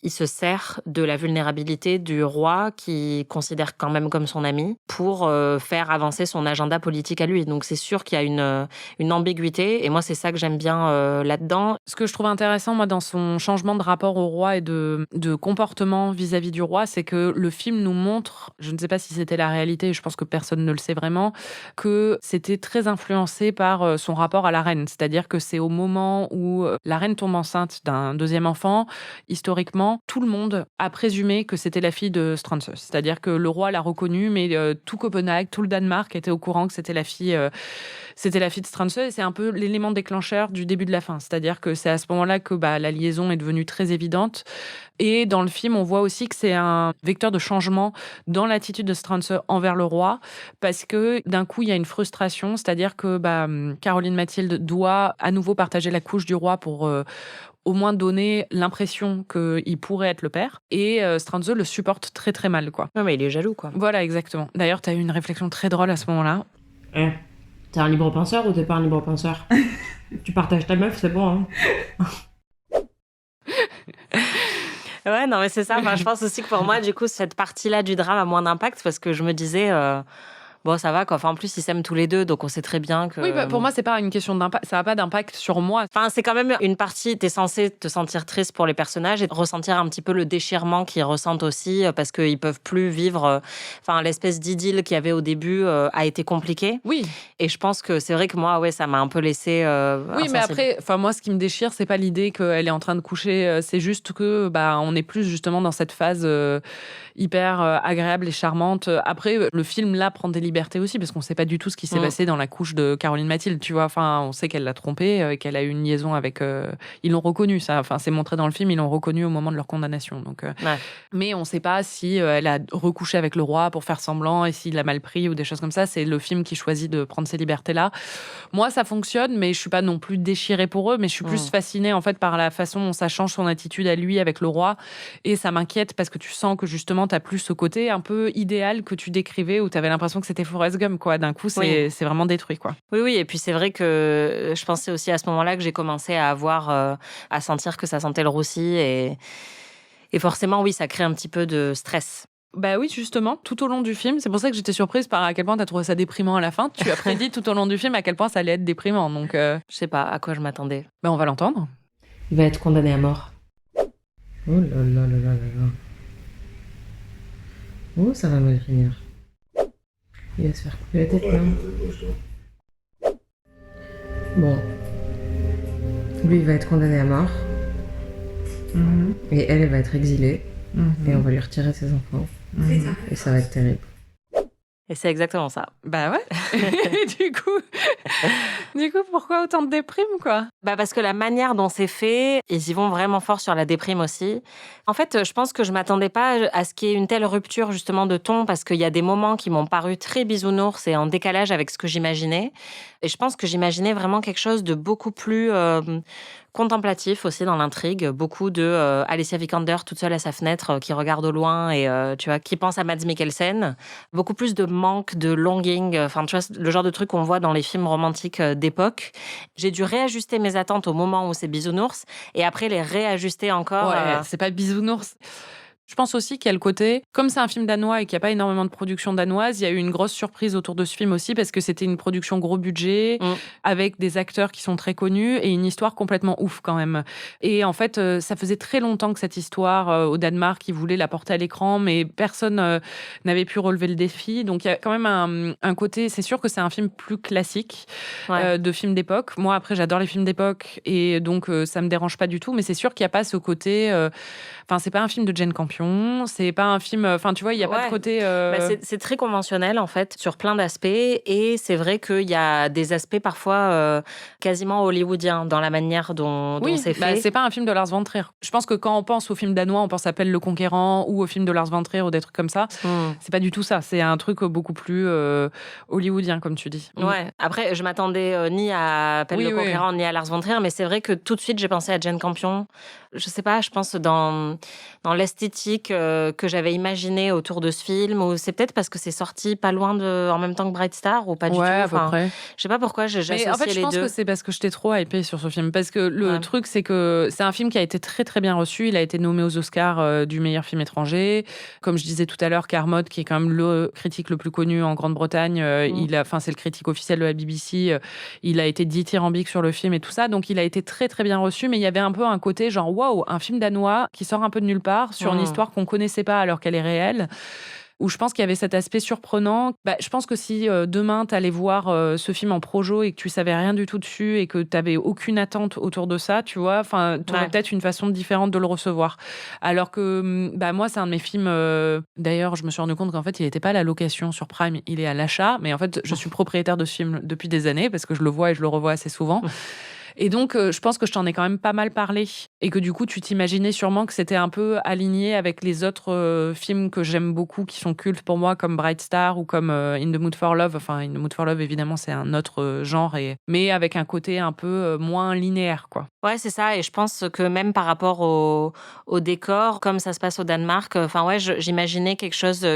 il se sert de la vulnérabilité du roi qu'il considère quand même comme son ami pour faire avancer son agenda politique à lui. Donc c'est sûr qu'il y a une ambiguïté, et moi c'est ça que j'aime bien là-dedans. Ce que je trouve intéressant, moi, dans son changement de rapport au roi et de comportement vis-à-vis du roi, c'est que le film nous montre, je ne sais pas si c'était la réalité, je pense que personne ne le sait vraiment, que c'était très influencé par son rapport à la reine. C'est-à-dire que c'est au moment où la reine tombe enceinte d'un deuxième enfant, historiquement, tout le monde a présumé que c'était la fille de Strange. C'est-à-dire que le roi l'a reconnue, mais tout Copenhague, tout le Danemark était au courant que c'était la fille de Strange. Et c'est un peu l'élément déclencheur du début de la fin. C'est-à-dire que c'est à ce moment-là que la liaison est devenue très évidente. Et dans le film, on voit aussi que c'est un vecteur de changement dans l'attitude de Strange envers le roi, parce que d'un coup, il y a une frustration. C'est-à-dire que Caroline Mathilde doit à nouveau partager la couche du roi pour au moins donner l'impression qu'il pourrait être le père. Et Strange le supporte très très mal, quoi. Non, mais il est jaloux, quoi. Voilà, exactement. D'ailleurs, tu as eu une réflexion très drôle à ce moment-là. T'es un libre penseur ou t'es pas un libre penseur? Tu partages ta meuf, c'est bon, hein. Ouais, non, mais c'est ça. Je pense aussi que pour moi, du coup, cette partie-là du drame a moins d'impact parce que je me disais... Bon, ça va, quoi. Enfin, en plus, ils s'aiment tous les deux, donc on sait très bien que... Oui, pour moi, c'est pas une question d'impact. Ça n'a pas d'impact sur moi. Enfin, c'est quand même une partie, t'es censé te sentir triste pour les personnages et ressentir un petit peu le déchirement qu'ils ressentent aussi parce qu'ils peuvent plus vivre... Enfin, l'espèce d'idylle qu'il y avait au début a été compliquée. Oui. Et je pense que c'est vrai que moi, ça m'a un peu laissé... oui, mais après, moi, ce qui me déchire, c'est pas l'idée qu'elle est en train de coucher. C'est juste que on est plus justement dans cette phase hyper agréable et charmante. Après, le film, là, prend des libertés liberté aussi, parce qu'on sait pas du tout ce qui s'est passé dans la couche de Caroline Mathilde, tu vois. Enfin, on sait qu'elle l'a trompé, et qu'elle a eu une liaison avec... Ils l'ont reconnu, ça. Enfin, c'est montré dans le film, ils l'ont reconnu au moment de leur condamnation. Donc, mais on sait pas si elle a recouché avec le roi pour faire semblant et s'il l'a mal pris ou des choses comme ça. C'est le film qui choisit de prendre ces libertés-là. Moi, ça fonctionne, mais je suis pas non plus déchirée pour eux, mais je suis plus fascinée, en fait, par la façon dont ça change son attitude à lui avec le roi. Et ça m'inquiète parce que tu sens que justement, t'as plus ce côté un peu idéal que tu décrivais où t'avais l'impression que c'était Forrest Gump, quoi. D'un coup, c'est vraiment détruit, quoi. Oui, et puis c'est vrai que je pensais aussi à ce moment-là que j'ai commencé à à sentir que ça sentait le roussi et forcément, oui, ça crée un petit peu de stress. Bah oui, justement, tout au long du film, c'est pour ça que j'étais surprise par à quel point t'as trouvé ça déprimant à la fin. Tu as prédit tout au long du film à quel point ça allait être déprimant, donc... Je sais pas à quoi je m'attendais. Bah on va l'entendre. Il va être condamné à mort. Oh là là là là là là. Oh, ça va mal finir. Il va se faire couper la tête, non? Bon. Lui, il va être condamné à mort. Et elle va être exilée. Et on va lui retirer ses enfants. Et ça va être terrible. Et c'est exactement ça. Bah ouais. du coup, pourquoi autant de déprime, quoi? Bah parce que la manière dont c'est fait, ils y vont vraiment fort sur la déprime aussi. En fait, je pense que je m'attendais pas à ce qu'il y ait une telle rupture justement de ton, parce qu'il y a des moments qui m'ont paru très bisounours et en décalage avec ce que j'imaginais. Et je pense que j'imaginais vraiment quelque chose de beaucoup plus contemplatif aussi dans l'intrigue. Beaucoup de Alicia Vikander toute seule à sa fenêtre qui regarde au loin et tu vois, qui pense à Mads Mikkelsen. Beaucoup plus de manque, de longing. Enfin, tu vois, le genre de truc qu'on voit dans les films romantiques d'époque. J'ai dû réajuster mes attentes au moment où c'est bisounours et après les réajuster encore. Ouais, c'est pas bisounours. Je pense aussi qu'il y a le côté, comme c'est un film danois et qu'il n'y a pas énormément de production danoise, il y a eu une grosse surprise autour de ce film aussi parce que c'était une production gros budget avec des acteurs qui sont très connus et une histoire complètement ouf quand même. Et en fait, ça faisait très longtemps que cette histoire au Danemark, ils voulaient la porter à l'écran, mais personne n'avait pu relever le défi. Donc il y a quand même un côté, c'est sûr que c'est un film plus classique de film d'époque. Moi, après, j'adore les films d'époque et donc ça me dérange pas du tout, mais c'est sûr qu'il n'y a pas ce côté... Enfin, c'est pas un film de Jane Campion, c'est pas un film... Enfin, tu vois, il n'y a pas de côté... c'est très conventionnel, en fait, sur plein d'aspects. Et c'est vrai qu'il y a des aspects parfois quasiment hollywoodiens dans la manière dont c'est fait. C'est pas un film de Lars von Trier. Je pense que quand on pense au film danois, on pense à Pelle le Conquérant ou au film de Lars von Trier ou des trucs comme ça. C'est pas du tout ça. C'est un truc beaucoup plus hollywoodien, comme tu dis. Ouais. Après, je m'attendais ni à Pelle le Conquérant ni à Lars von Trier, mais c'est vrai que tout de suite, j'ai pensé à Jane Campion. Je sais pas, je pense dans l'esthétique que j'avais imaginée autour de ce film, ou c'est peut-être parce que c'est sorti pas loin en même temps que Bright Star, ou pas du tout. À peu près. Je sais pas pourquoi j'ai associé les deux. En fait, je pense que c'est parce que j'étais trop hypée sur ce film. Parce que le truc, c'est que c'est un film qui a été très très bien reçu. Il a été nommé aux Oscars du meilleur film étranger. Comme je disais tout à l'heure, Kermode, qui est quand même le critique le plus connu en Grande-Bretagne, c'est le critique officiel de la BBC. Il a été dithyrambique sur le film et tout ça. Donc il a été très très bien reçu. Mais il y avait un peu un côté genre, waouh, un film danois qui sort un peu de nulle part sur une histoire qu'on connaissait pas alors qu'elle est réelle. Où je pense qu'il y avait cet aspect surprenant. Je pense que si demain t'allais voir ce film en projo et que tu savais rien du tout dessus et que t'avais aucune attente autour de ça, tu vois, t'aurais peut-être une façon différente de le recevoir. Alors que moi, c'est un de mes films. D'ailleurs, je me suis rendu compte qu'en fait, il n'était pas à la location sur Prime, il est à l'achat. Mais en fait, je suis propriétaire de ce film depuis des années parce que je le vois et je le revois assez souvent. Et donc, je pense que je t'en ai quand même pas mal parlé. Et que du coup, tu t'imaginais sûrement que c'était un peu aligné avec les autres films que j'aime beaucoup, qui sont cultes pour moi, comme Bright Star ou comme In the Mood for Love. Enfin, In the Mood for Love, évidemment, c'est un autre genre, mais avec un côté un peu moins linéaire, quoi. Ouais, c'est ça. Et je pense que même par rapport au décor, comme ça se passe au Danemark, j'imaginais quelque chose,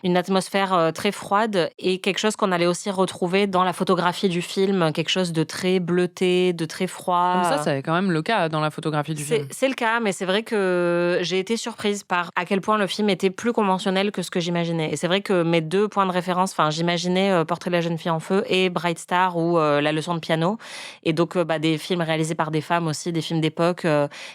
une atmosphère très froide et quelque chose qu'on allait aussi retrouver dans la photographie du film, quelque chose de très bleuté, de très froid. Comme ça, c'est quand même le cas dans la photographie du film. C'est le cas, mais c'est vrai que j'ai été surprise par à quel point le film était plus conventionnel que ce que j'imaginais. Et c'est vrai que mes deux points de référence, j'imaginais Portrait de la jeune fille en feu et Bright Star ou La leçon de piano. Et donc, des films réalisés par des femmes aussi, des films d'époque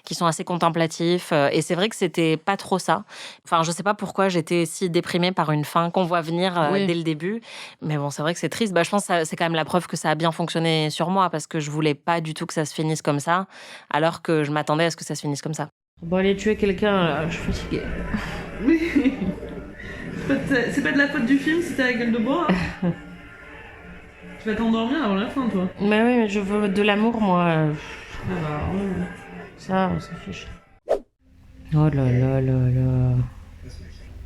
qui sont assez contemplatifs. Et c'est vrai que c'était pas trop ça. Enfin, je sais pas pourquoi j'étais si déprimée par une fin qu'on voit venir dès le début. Mais bon, c'est vrai que c'est triste. Je pense que c'est quand même la preuve que ça a bien fonctionné sur moi parce que je voulais pas du tout que ça se finisse comme ça, alors que je m'attendais à ce que ça se finisse comme ça. Bon, aller tuer quelqu'un, là, je suis fatiguée. C'est pas de la faute du film si t'as la gueule de bois. Tu vas t'endormir avant la fin, toi. Mais oui, mais je veux de l'amour, moi. Ça fiche. Oh là là là là.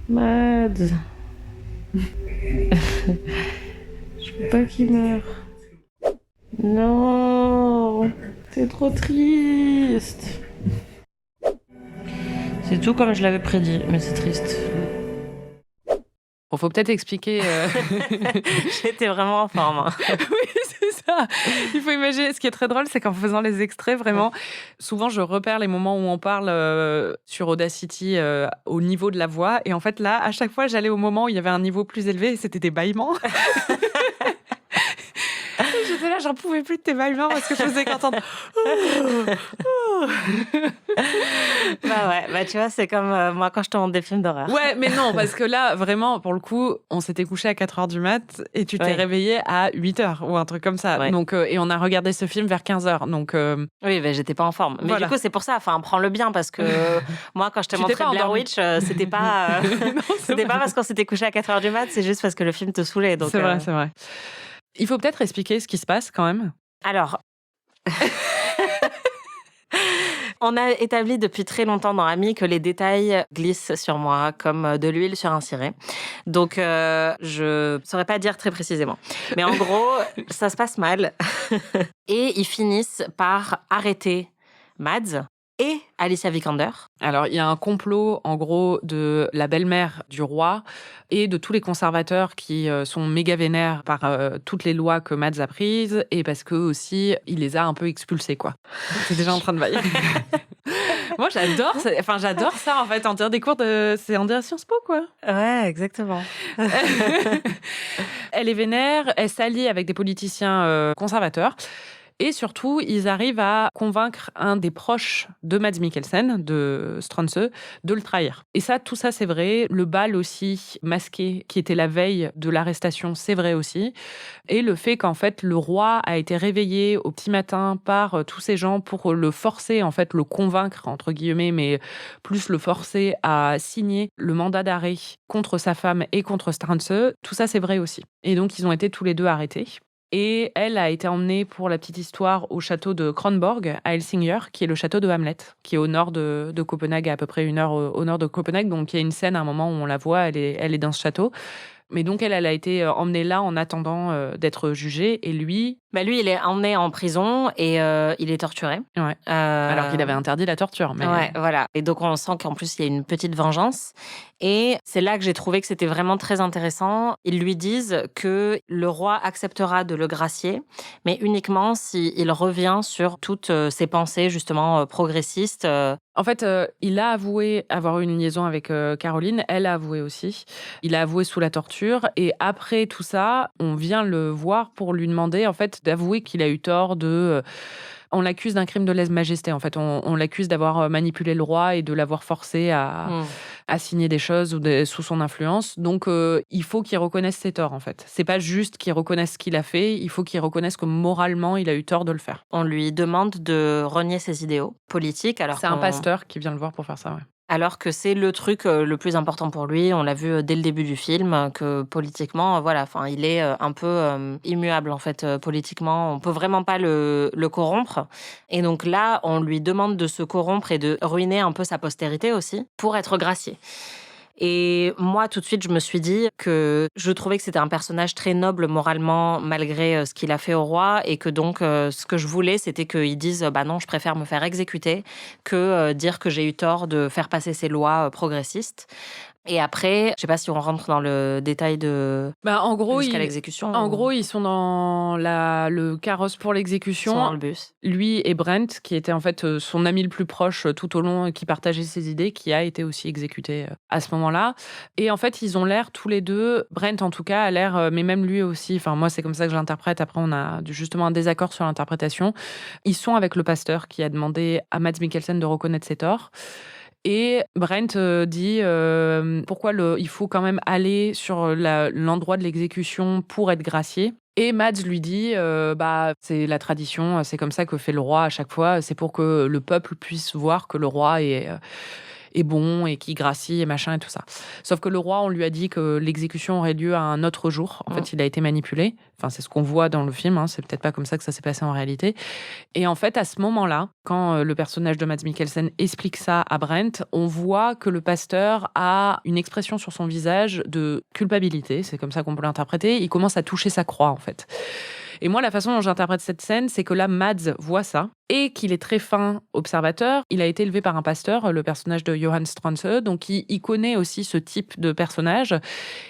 Mads. Je veux pas qu'il meure. Non. C'est trop triste. C'est tout comme je l'avais prédit, mais c'est triste. Bon, faut peut-être expliquer. J'étais vraiment en forme. Hein. Oui, c'est ça. Il faut imaginer. Ce qui est très drôle, c'est qu'en faisant les extraits, vraiment, souvent je repère les moments où on parle sur Audacity au niveau de la voix. Et en fait, là, à chaque fois, j'allais au moment où il y avait un niveau plus élevé et c'était des bâillements. J'étais là, j'en pouvais plus de tes bâillements parce que je faisais qu'entendre. Bah tu vois, c'est comme moi quand je te montre des films d'horreur. Ouais, mais non, parce que là, vraiment, pour le coup, on s'était couché à 4h du mat et tu t'es réveillé à 8h ou un truc comme ça. Ouais. Donc, et on a regardé ce film vers 15h. Donc, oui, bah, j'étais pas en forme. Mais du coup, c'est pour ça, prends-le bien parce que moi, quand je t'ai montré Blair Witch, c'était pas, c'était pas parce qu'on s'était couché à 4h du mat, c'est juste parce que le film te saoulait. Donc, c'est vrai. Il faut peut-être expliquer ce qui se passe quand même. Alors, on a établi depuis très longtemps dans Amis que les détails glissent sur moi comme de l'huile sur un ciré. Donc, je saurais pas dire très précisément. Mais en gros, ça se passe mal. Et ils finissent par arrêter Mads et Alicia Vikander. Alors, il y a un complot, en gros, de la belle-mère du roi et de tous les conservateurs qui sont méga vénères par toutes les lois que Mads a prises et parce que aussi, il les a un peu expulsés, quoi. C'est déjà en train de vailler. Moi, j'adore ça, en fait, en dire des cours de... C'est en dire Sciences Po, quoi. Ouais, exactement. Elle est vénère, elle s'allie avec des politiciens conservateurs. Et surtout, ils arrivent à convaincre un des proches de Mads Mikkelsen, de Stranse, de le trahir. Et ça, tout ça, c'est vrai. Le bal aussi, masqué, qui était la veille de l'arrestation, c'est vrai aussi. Et le fait qu'en fait, le roi a été réveillé au petit matin par tous ces gens pour le forcer, en fait, le convaincre, entre guillemets, mais plus le forcer à signer le mandat d'arrêt contre sa femme et contre Stranse. Tout ça, c'est vrai aussi. Et donc, ils ont été tous les deux arrêtés. Et elle a été emmenée, pour la petite histoire, au château de Kronborg, à Helsingør, qui est le château de Hamlet, qui est au nord de Copenhague, à peu près 1 heure au nord de Copenhague. Donc, il y a une scène, à un moment où on la voit, elle est dans ce château. Mais donc, elle a été emmenée là en attendant d'être jugée. Et lui... Lui, il est emmené en prison et il est torturé. Ouais. Alors qu'il avait interdit la torture. Mais... Ouais, voilà. Et donc, on sent qu'en plus, il y a une petite vengeance. Et c'est là que j'ai trouvé que c'était vraiment très intéressant. Ils lui disent que le roi acceptera de le gracier, mais uniquement s'il revient sur toutes ses pensées, justement, progressistes. En fait, il a avoué avoir eu une liaison avec Caroline. Elle a avoué aussi. Il a avoué sous la torture. Et après tout ça, on vient le voir pour lui demander, en fait, d'avouer qu'il a eu tort de... On l'accuse d'un crime de lèse-majesté, en fait. On l'accuse d'avoir manipulé le roi et de l'avoir forcé à signer des choses sous son influence. Donc, il faut qu'il reconnaisse ses torts, en fait. C'est pas juste qu'il reconnaisse ce qu'il a fait, il faut qu'il reconnaisse que moralement, il a eu tort de le faire. On lui demande de renier ses idéaux politiques. C'est un pasteur qui vient le voir pour faire ça, ouais. Alors que c'est le truc le plus important pour lui. On l'a vu dès le début du film, que politiquement, il est un peu immuable, en fait, politiquement. On peut vraiment pas le corrompre. Et donc là, on lui demande de se corrompre et de ruiner un peu sa postérité aussi, pour être gracié. Et moi, tout de suite, je me suis dit que je trouvais que c'était un personnage très noble moralement, malgré ce qu'il a fait au roi, et que donc, ce que je voulais, c'était qu'ils disent « non, je préfère me faire exécuter que dire que j'ai eu tort de faire passer ces lois progressistes ». Et après, je sais pas si on rentre dans le détail de en gros, jusqu'à l'exécution. En gros, ils sont dans le carrosse pour l'exécution. Ils sont dans le bus. Lui et Brent, qui était en fait son ami le plus proche tout au long, qui partageait ses idées, qui a été aussi exécuté à ce moment-là. Et en fait, ils ont l'air tous les deux, Brent en tout cas, a l'air, mais même lui aussi, moi c'est comme ça que je l'interprète, après on a justement un désaccord sur l'interprétation. Ils sont avec le pasteur qui a demandé à Mads Mikkelsen de reconnaître ses torts. Et Brent dit pourquoi il faut quand même aller sur l'endroit de l'exécution pour être gracié. Et Mads lui dit c'est la tradition, c'est comme ça que fait le roi à chaque fois, c'est pour que le peuple puisse voir que le roi est est bon et qui gracie et machin et tout ça. Sauf que le roi, on lui a dit que l'exécution aurait lieu à un autre jour. En fait, il a été manipulé. Enfin, c'est ce qu'on voit dans le film. Hein. C'est peut-être pas comme ça que ça s'est passé en réalité. Et en fait, à ce moment-là, quand le personnage de Mads Mikkelsen explique ça à Brent, on voit que le pasteur a une expression sur son visage de culpabilité. C'est comme ça qu'on peut l'interpréter. Il commence à toucher sa croix, en fait. Et moi, la façon dont j'interprète cette scène, c'est que là, Mads voit ça et qu'il est très fin observateur. Il a été élevé par un pasteur, le personnage de Johann Stranze, donc il connaît aussi ce type de personnage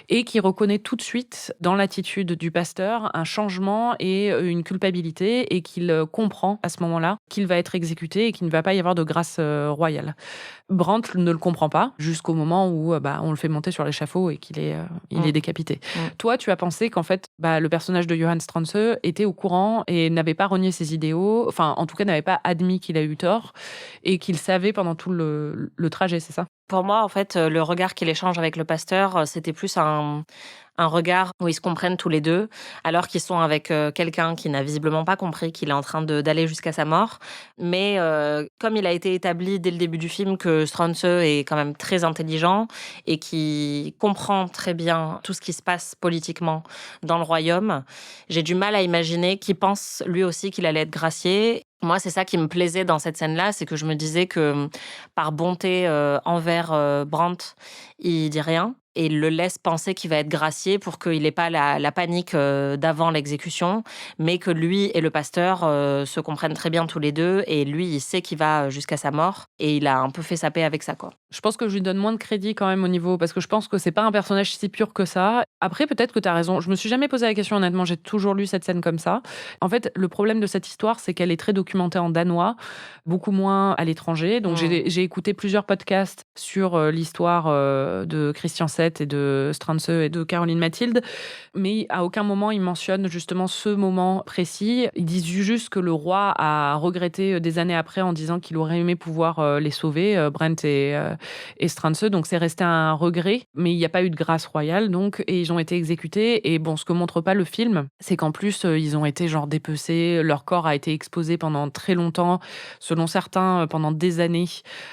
et qui reconnaît tout de suite dans l'attitude du pasteur un changement et une culpabilité et qu'il comprend à ce moment-là qu'il va être exécuté et qu'il ne va pas y avoir de grâce royale. Brandt ne le comprend pas jusqu'au moment où on le fait monter sur l'échafaud et qu'il est, il est décapité. Toi, tu as pensé qu'en fait, le personnage de Johann Stranze était au courant et n'avait pas renié ses idéaux, enfin, en tout cas, n'avait pas admis qu'il a eu tort et qu'il savait pendant tout le trajet, c'est ça? Pour moi, en fait, le regard qu'il échange avec le pasteur, c'était plus un regard où ils se comprennent tous les deux, alors qu'ils sont avec quelqu'un qui n'a visiblement pas compris qu'il est en train d'aller jusqu'à sa mort. Mais comme il a été établi dès le début du film que Stranze est quand même très intelligent et qui comprend très bien tout ce qui se passe politiquement dans le royaume, j'ai du mal à imaginer qu'il pense lui aussi qu'il allait être gracié. Moi, c'est ça qui me plaisait dans cette scène-là, c'est que je me disais que par bonté envers Brandt, il dit rien et il le laisse penser qu'il va être gracié pour qu'il n'ait pas la panique d'avant l'exécution, mais que lui et le pasteur se comprennent très bien tous les deux et lui, il sait qu'il va jusqu'à sa mort et il a un peu fait sa paix avec ça, quoi. Je pense que je lui donne moins de crédit quand même au niveau, parce que je pense que c'est pas un personnage si pur que ça. Après, peut-être que tu as raison. Je me suis jamais posé la question, honnêtement, j'ai toujours lu cette scène comme ça. En fait, le problème de cette histoire, c'est qu'elle est très documentée en danois, beaucoup moins à l'étranger. Donc, j'ai écouté plusieurs podcasts sur l'histoire de Christian Seth et de Stranze et de Caroline Mathilde, mais à aucun moment ils mentionnent justement ce moment précis. Ils disent juste que le roi a regretté des années après en disant qu'il aurait aimé pouvoir les sauver, Brent et Stranze. Donc, c'est resté un regret, mais il n'y a pas eu de grâce royale, donc, et ils ont été exécutés. Et bon, ce que montre pas le film, c'est qu'en plus, ils ont été genre dépecés, leur corps a été exposé pendant très longtemps, selon certains, pendant des années.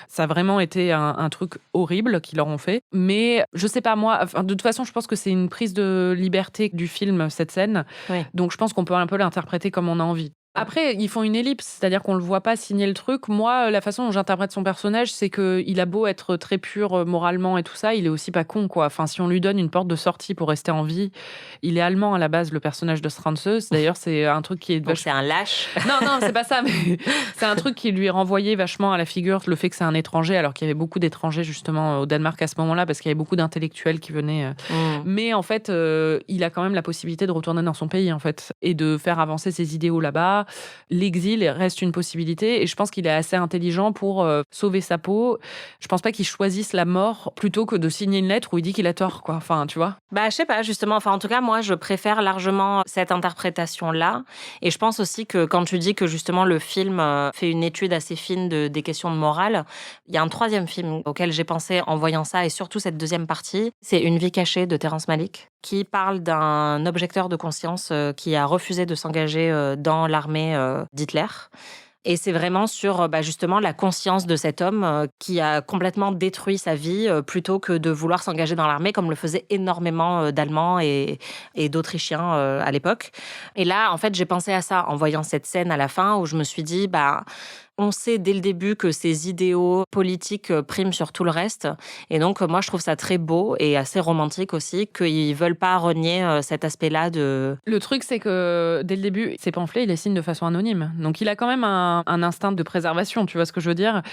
Ça a vraiment été un truc horrible qu'ils leur ont fait. Mais je sais pas, moi, de toute façon, je pense que c'est une prise de liberté du film, cette scène. Oui. Donc, je pense qu'on peut un peu l'interpréter comme on a envie. Après, ils font une ellipse, c'est-à-dire qu'on le voit pas signer le truc. Moi, la façon dont j'interprète son personnage, c'est qu'il a beau être très pur moralement et tout ça, il est aussi pas con, quoi. Enfin, si on lui donne une porte de sortie pour rester en vie, il est allemand à la base, le personnage de Stranze. D'ailleurs, c'est un truc qui est... Donc c'est un lâche. Non, c'est pas ça, mais c'est un truc qui lui est renvoyé vachement à la figure, le fait que c'est un étranger, alors qu'il y avait beaucoup d'étrangers justement au Danemark à ce moment-là, parce qu'il y avait beaucoup d'intellectuels qui venaient. Mais en fait, il a quand même la possibilité de retourner dans son pays, en fait, et de faire avancer ses idéaux là-bas. L'exil reste une possibilité et je pense qu'il est assez intelligent pour sauver sa peau. Je pense pas qu'il choisisse la mort plutôt que de signer une lettre où il dit qu'il a tort, quoi. Enfin, tu vois. Je sais pas, justement. Enfin, en tout cas, moi, je préfère largement cette interprétation-là. Et je pense aussi que quand tu dis que justement le film fait une étude assez fine des questions de morale, il y a un troisième film auquel j'ai pensé en voyant ça et surtout cette deuxième partie, c'est Une vie cachée de Terrence Malick, qui parle d'un objecteur de conscience qui a refusé de s'engager dans l'armée d'Hitler. Et c'est vraiment sur justement la conscience de cet homme qui a complètement détruit sa vie plutôt que de vouloir s'engager dans l'armée comme le faisaient énormément d'Allemands et d'Autrichiens à l'époque. Et là, en fait, j'ai pensé à ça en voyant cette scène à la fin où je me suis dit, on sait dès le début que ces idéaux politiques priment sur tout le reste. Et donc, moi, je trouve ça très beau et assez romantique aussi qu'ils ne veulent pas renier cet aspect-là de... Le truc, c'est que dès le début, ces pamphlets, il les signe de façon anonyme. Donc, il a quand même un instinct de préservation, tu vois ce que je veux dire?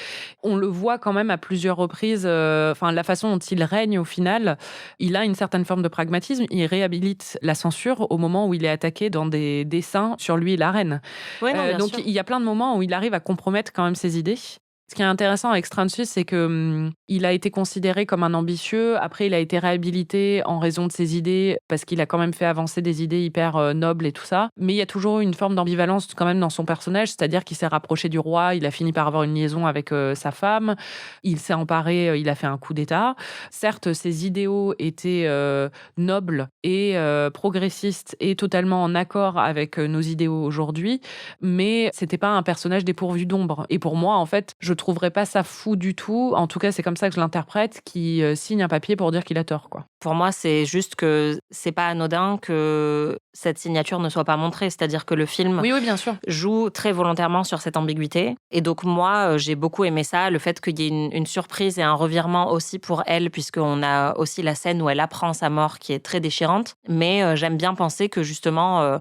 On le voit quand même à plusieurs reprises. La façon dont il règne au final, il a une certaine forme de pragmatisme. Il réhabilite la censure au moment où il est attaqué dans des dessins sur lui et la reine. Ouais, non, donc, il y a plein de moments où il arrive à compromettre quand même ses idées. Ce qui est intéressant avec Stranze, c'est que il a été considéré comme un ambitieux. Après, il a été réhabilité en raison de ses idées, parce qu'il a quand même fait avancer des idées hyper nobles et tout ça. Mais il y a toujours une forme d'ambivalence quand même dans son personnage, c'est-à-dire qu'il s'est rapproché du roi, il a fini par avoir une liaison avec sa femme, il s'est emparé, il a fait un coup d'État. Certes, ses idéaux étaient nobles et progressistes et totalement en accord avec nos idéaux aujourd'hui, mais c'était pas un personnage dépourvu d'ombre. Et pour moi, en fait, je trouverais pas ça fou du tout. En tout cas, c'est comme ça ça que je l'interprète, qui signe un papier pour dire qu'il a tort, quoi. Pour moi, c'est juste que c'est pas anodin que cette signature ne soit pas montrée. C'est-à-dire que le film Oui, bien sûr. joue très volontairement sur cette ambiguïté. Et donc, moi, j'ai beaucoup aimé ça, le fait qu'il y ait une surprise et un revirement aussi pour elle, puisqu'on a aussi la scène où elle apprend sa mort qui est très déchirante. Mais j'aime bien penser que justement...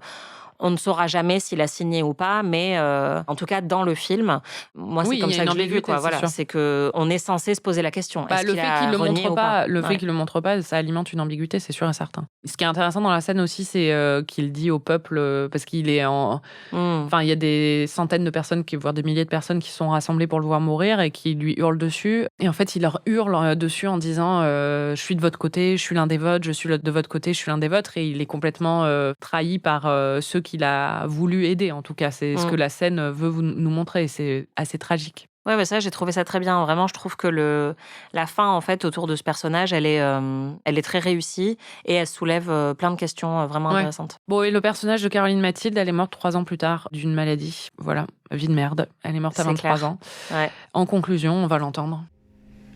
on ne saura jamais s'il a signé ou pas, mais en tout cas, dans le film, moi, c'est comme ça que je l'ai vu, quoi. Voilà, c'est qu'on est censé se poser la question. Est-ce le fait qu'il le montre pas, fait qu'il le montre pas, ça alimente une ambiguïté, c'est sûr et certain. Ce qui est intéressant dans la scène aussi, c'est qu'il dit au peuple, parce qu'il est enfin, il y a des centaines de personnes, voire des milliers de personnes qui sont rassemblées pour le voir mourir et qui lui hurlent dessus. Et en fait, il leur hurle dessus en disant je suis de votre côté, je suis l'un des vôtres, je suis de votre côté, je suis l'un des vôtres. Et il est complètement trahi par ceux qu'il a voulu aider, en tout cas. C'est ce que la scène veut nous montrer. C'est assez tragique. Ouais, mais ça, j'ai trouvé ça très bien. Vraiment, je trouve que la fin, en fait, autour de ce personnage, elle est très réussie et elle soulève plein de questions vraiment intéressantes. Bon, et le personnage de Caroline Mathilde, elle est morte 3 ans plus tard d'une maladie. Voilà, vie de merde. Elle est morte à 23 ans. Ouais. En conclusion, on va l'entendre.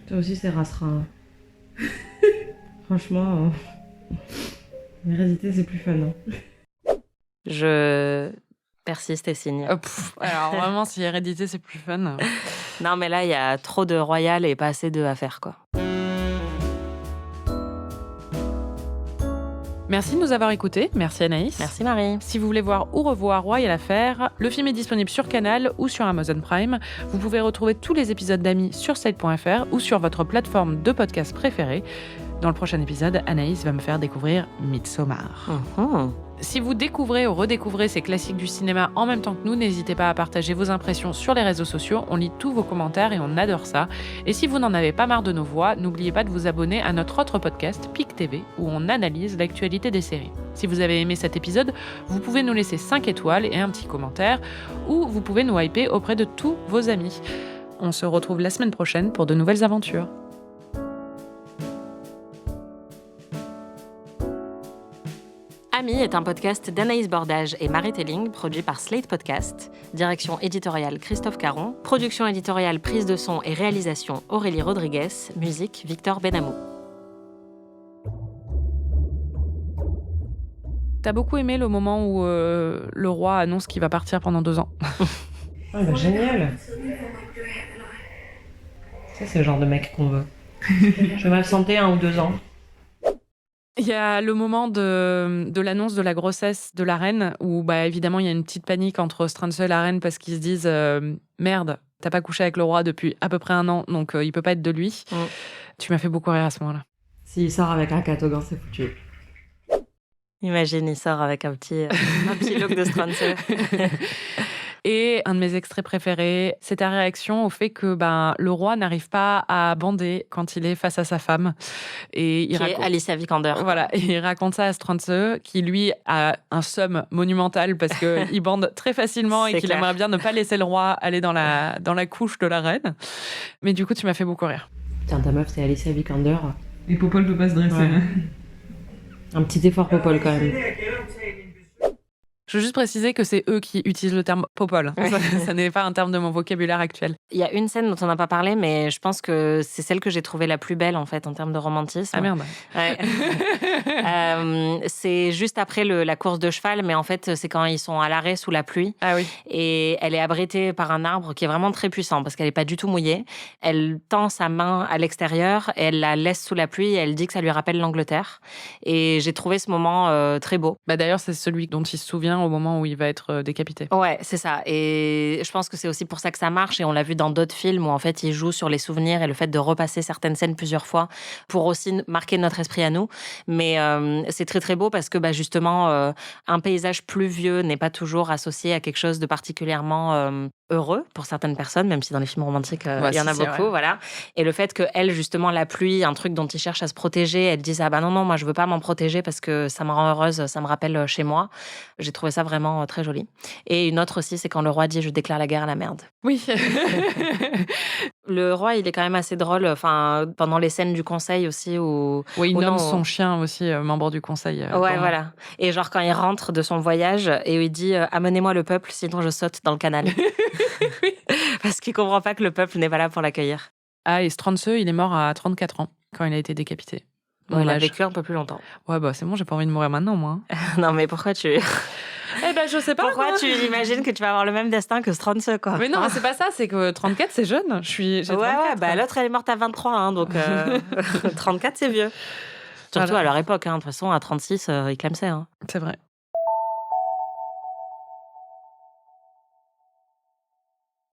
Toi aussi, c'est Rasra. Franchement, l'hérédité, c'est plus fun. Je persiste et signe. Alors vraiment, si hérédité, c'est plus fun. Non, mais là, il y a trop de royal et pas assez de à faire, quoi. Merci de nous avoir écoutés. Merci Anaïs. Merci Marie. Si vous voulez voir ou revoir Royal Affair, le film est disponible sur Canal ou sur Amazon Prime. Vous pouvez retrouver tous les épisodes d'Amis sur slate.fr ou sur votre plateforme de podcast préférée. Dans le prochain épisode, Anaïs va me faire découvrir Midsommar. Si vous découvrez ou redécouvrez ces classiques du cinéma en même temps que nous, n'hésitez pas à partager vos impressions sur les réseaux sociaux. On lit tous vos commentaires et on adore ça. Et si vous n'en avez pas marre de nos voix, n'oubliez pas de vous abonner à notre autre podcast, PIC TV, où on analyse l'actualité des séries. Si vous avez aimé cet épisode, vous pouvez nous laisser 5 étoiles et un petit commentaire, ou vous pouvez nous hyper auprès de tous vos amis. On se retrouve la semaine prochaine pour de nouvelles aventures. Amis est un podcast d'Anaïs Bordage et Marie Telling, produit par Slate Podcast. Direction éditoriale Christophe Caron. Production éditoriale, prise de son et réalisation Aurélie Rodriguez. Musique Victor Benamou. T'as beaucoup aimé le moment où le roi annonce qu'il va partir pendant 2 ans. Génial. Ça, c'est le genre de mec qu'on veut. Je vais m'absenter 1 ou 2 ans. Il y a le moment de l'annonce de la grossesse de la reine où, évidemment, il y a une petite panique entre Strange et la reine parce qu'ils se disent merde, t'as pas couché avec le roi depuis à peu près 1 an, donc il peut pas être de lui. Tu m'as fait beaucoup rire à ce moment-là. S'il sort avec un catogan, c'est foutu. Imagine, il sort avec un petit look de Strange. Et un de mes extraits préférés, c'est ta réaction au fait que le roi n'arrive pas à bander quand il est face à sa femme. Et il est Alicia Vikander. Voilà, et il raconte ça à Strange, qui lui a un seum monumental parce qu'il bande très facilement et qu'il aimerait bien ne pas laisser le roi aller dans la couche de la reine. Mais du coup, tu m'as fait beaucoup rire. Tiens, ta meuf, c'est Alicia Vikander. Et Popol peut pas se dresser. Ouais. Un petit effort Popol quand même. Je veux juste préciser que c'est eux qui utilisent le terme popol. Ça n'est pas un terme de mon vocabulaire actuel. Il y a une scène dont on n'a pas parlé, mais je pense que c'est celle que j'ai trouvée la plus belle, en fait, en termes de romantisme. Ah merde. Ouais. C'est juste après la course de cheval, mais en fait, c'est quand ils sont à l'arrêt sous la pluie. Ah oui. Et elle est abritée par un arbre qui est vraiment très puissant, parce qu'elle n'est pas du tout mouillée. Elle tend sa main à l'extérieur, et elle la laisse sous la pluie, et elle dit que ça lui rappelle l'Angleterre. Et j'ai trouvé ce moment très beau. D'ailleurs, c'est celui dont il se souvient au moment où il va être décapité. Ouais, c'est ça. Et je pense que c'est aussi pour ça que ça marche. Et on l'a vu dans d'autres films où en fait, il joue sur les souvenirs et le fait de repasser certaines scènes plusieurs fois pour aussi marquer notre esprit à nous. Mais c'est très très beau parce que justement, un paysage pluvieux n'est pas toujours associé à quelque chose de particulièrement heureux pour certaines personnes, même si dans les films romantiques, il y en a beaucoup, voilà. Et le fait que elle, justement, la pluie, un truc dont il cherche à se protéger, elle dise non, moi je veux pas m'en protéger parce que ça me rend heureuse, ça me rappelle chez moi. J'ai trouvé ça vraiment très joli. Et une autre aussi, c'est quand le roi dit je déclare la guerre à la merde. Oui. Le roi, il est quand même assez drôle. Enfin, pendant les scènes du conseil aussi, où il nomme son chien aussi, membre du conseil. Ouais, voilà. Et genre quand il rentre de son voyage et où il dit amenez-moi le peuple, sinon je saute dans le canal. Parce qu'il comprend pas que le peuple n'est pas là pour l'accueillir. Ah, et Strange, il est mort à 34 ans, quand il a été décapité. Bon, il a l'âge. vécu un peu plus longtemps. Ouais, bah c'est bon, j'ai pas envie de mourir maintenant, moi. Non, mais pourquoi tu... Eh ben, je sais pas. Pourquoi moi. tu imagines que tu vas avoir le même destin que Strange, quoi? Mais non, mais c'est pas ça, c'est que 34, c'est jeune. J'ai 34. Ouais, bah l'autre, elle est morte à 23, hein, donc 34, c'est vieux. Surtout Voilà. à leur époque, hein. De toute façon, à 36, ils clamsaient. Hein. C'est vrai.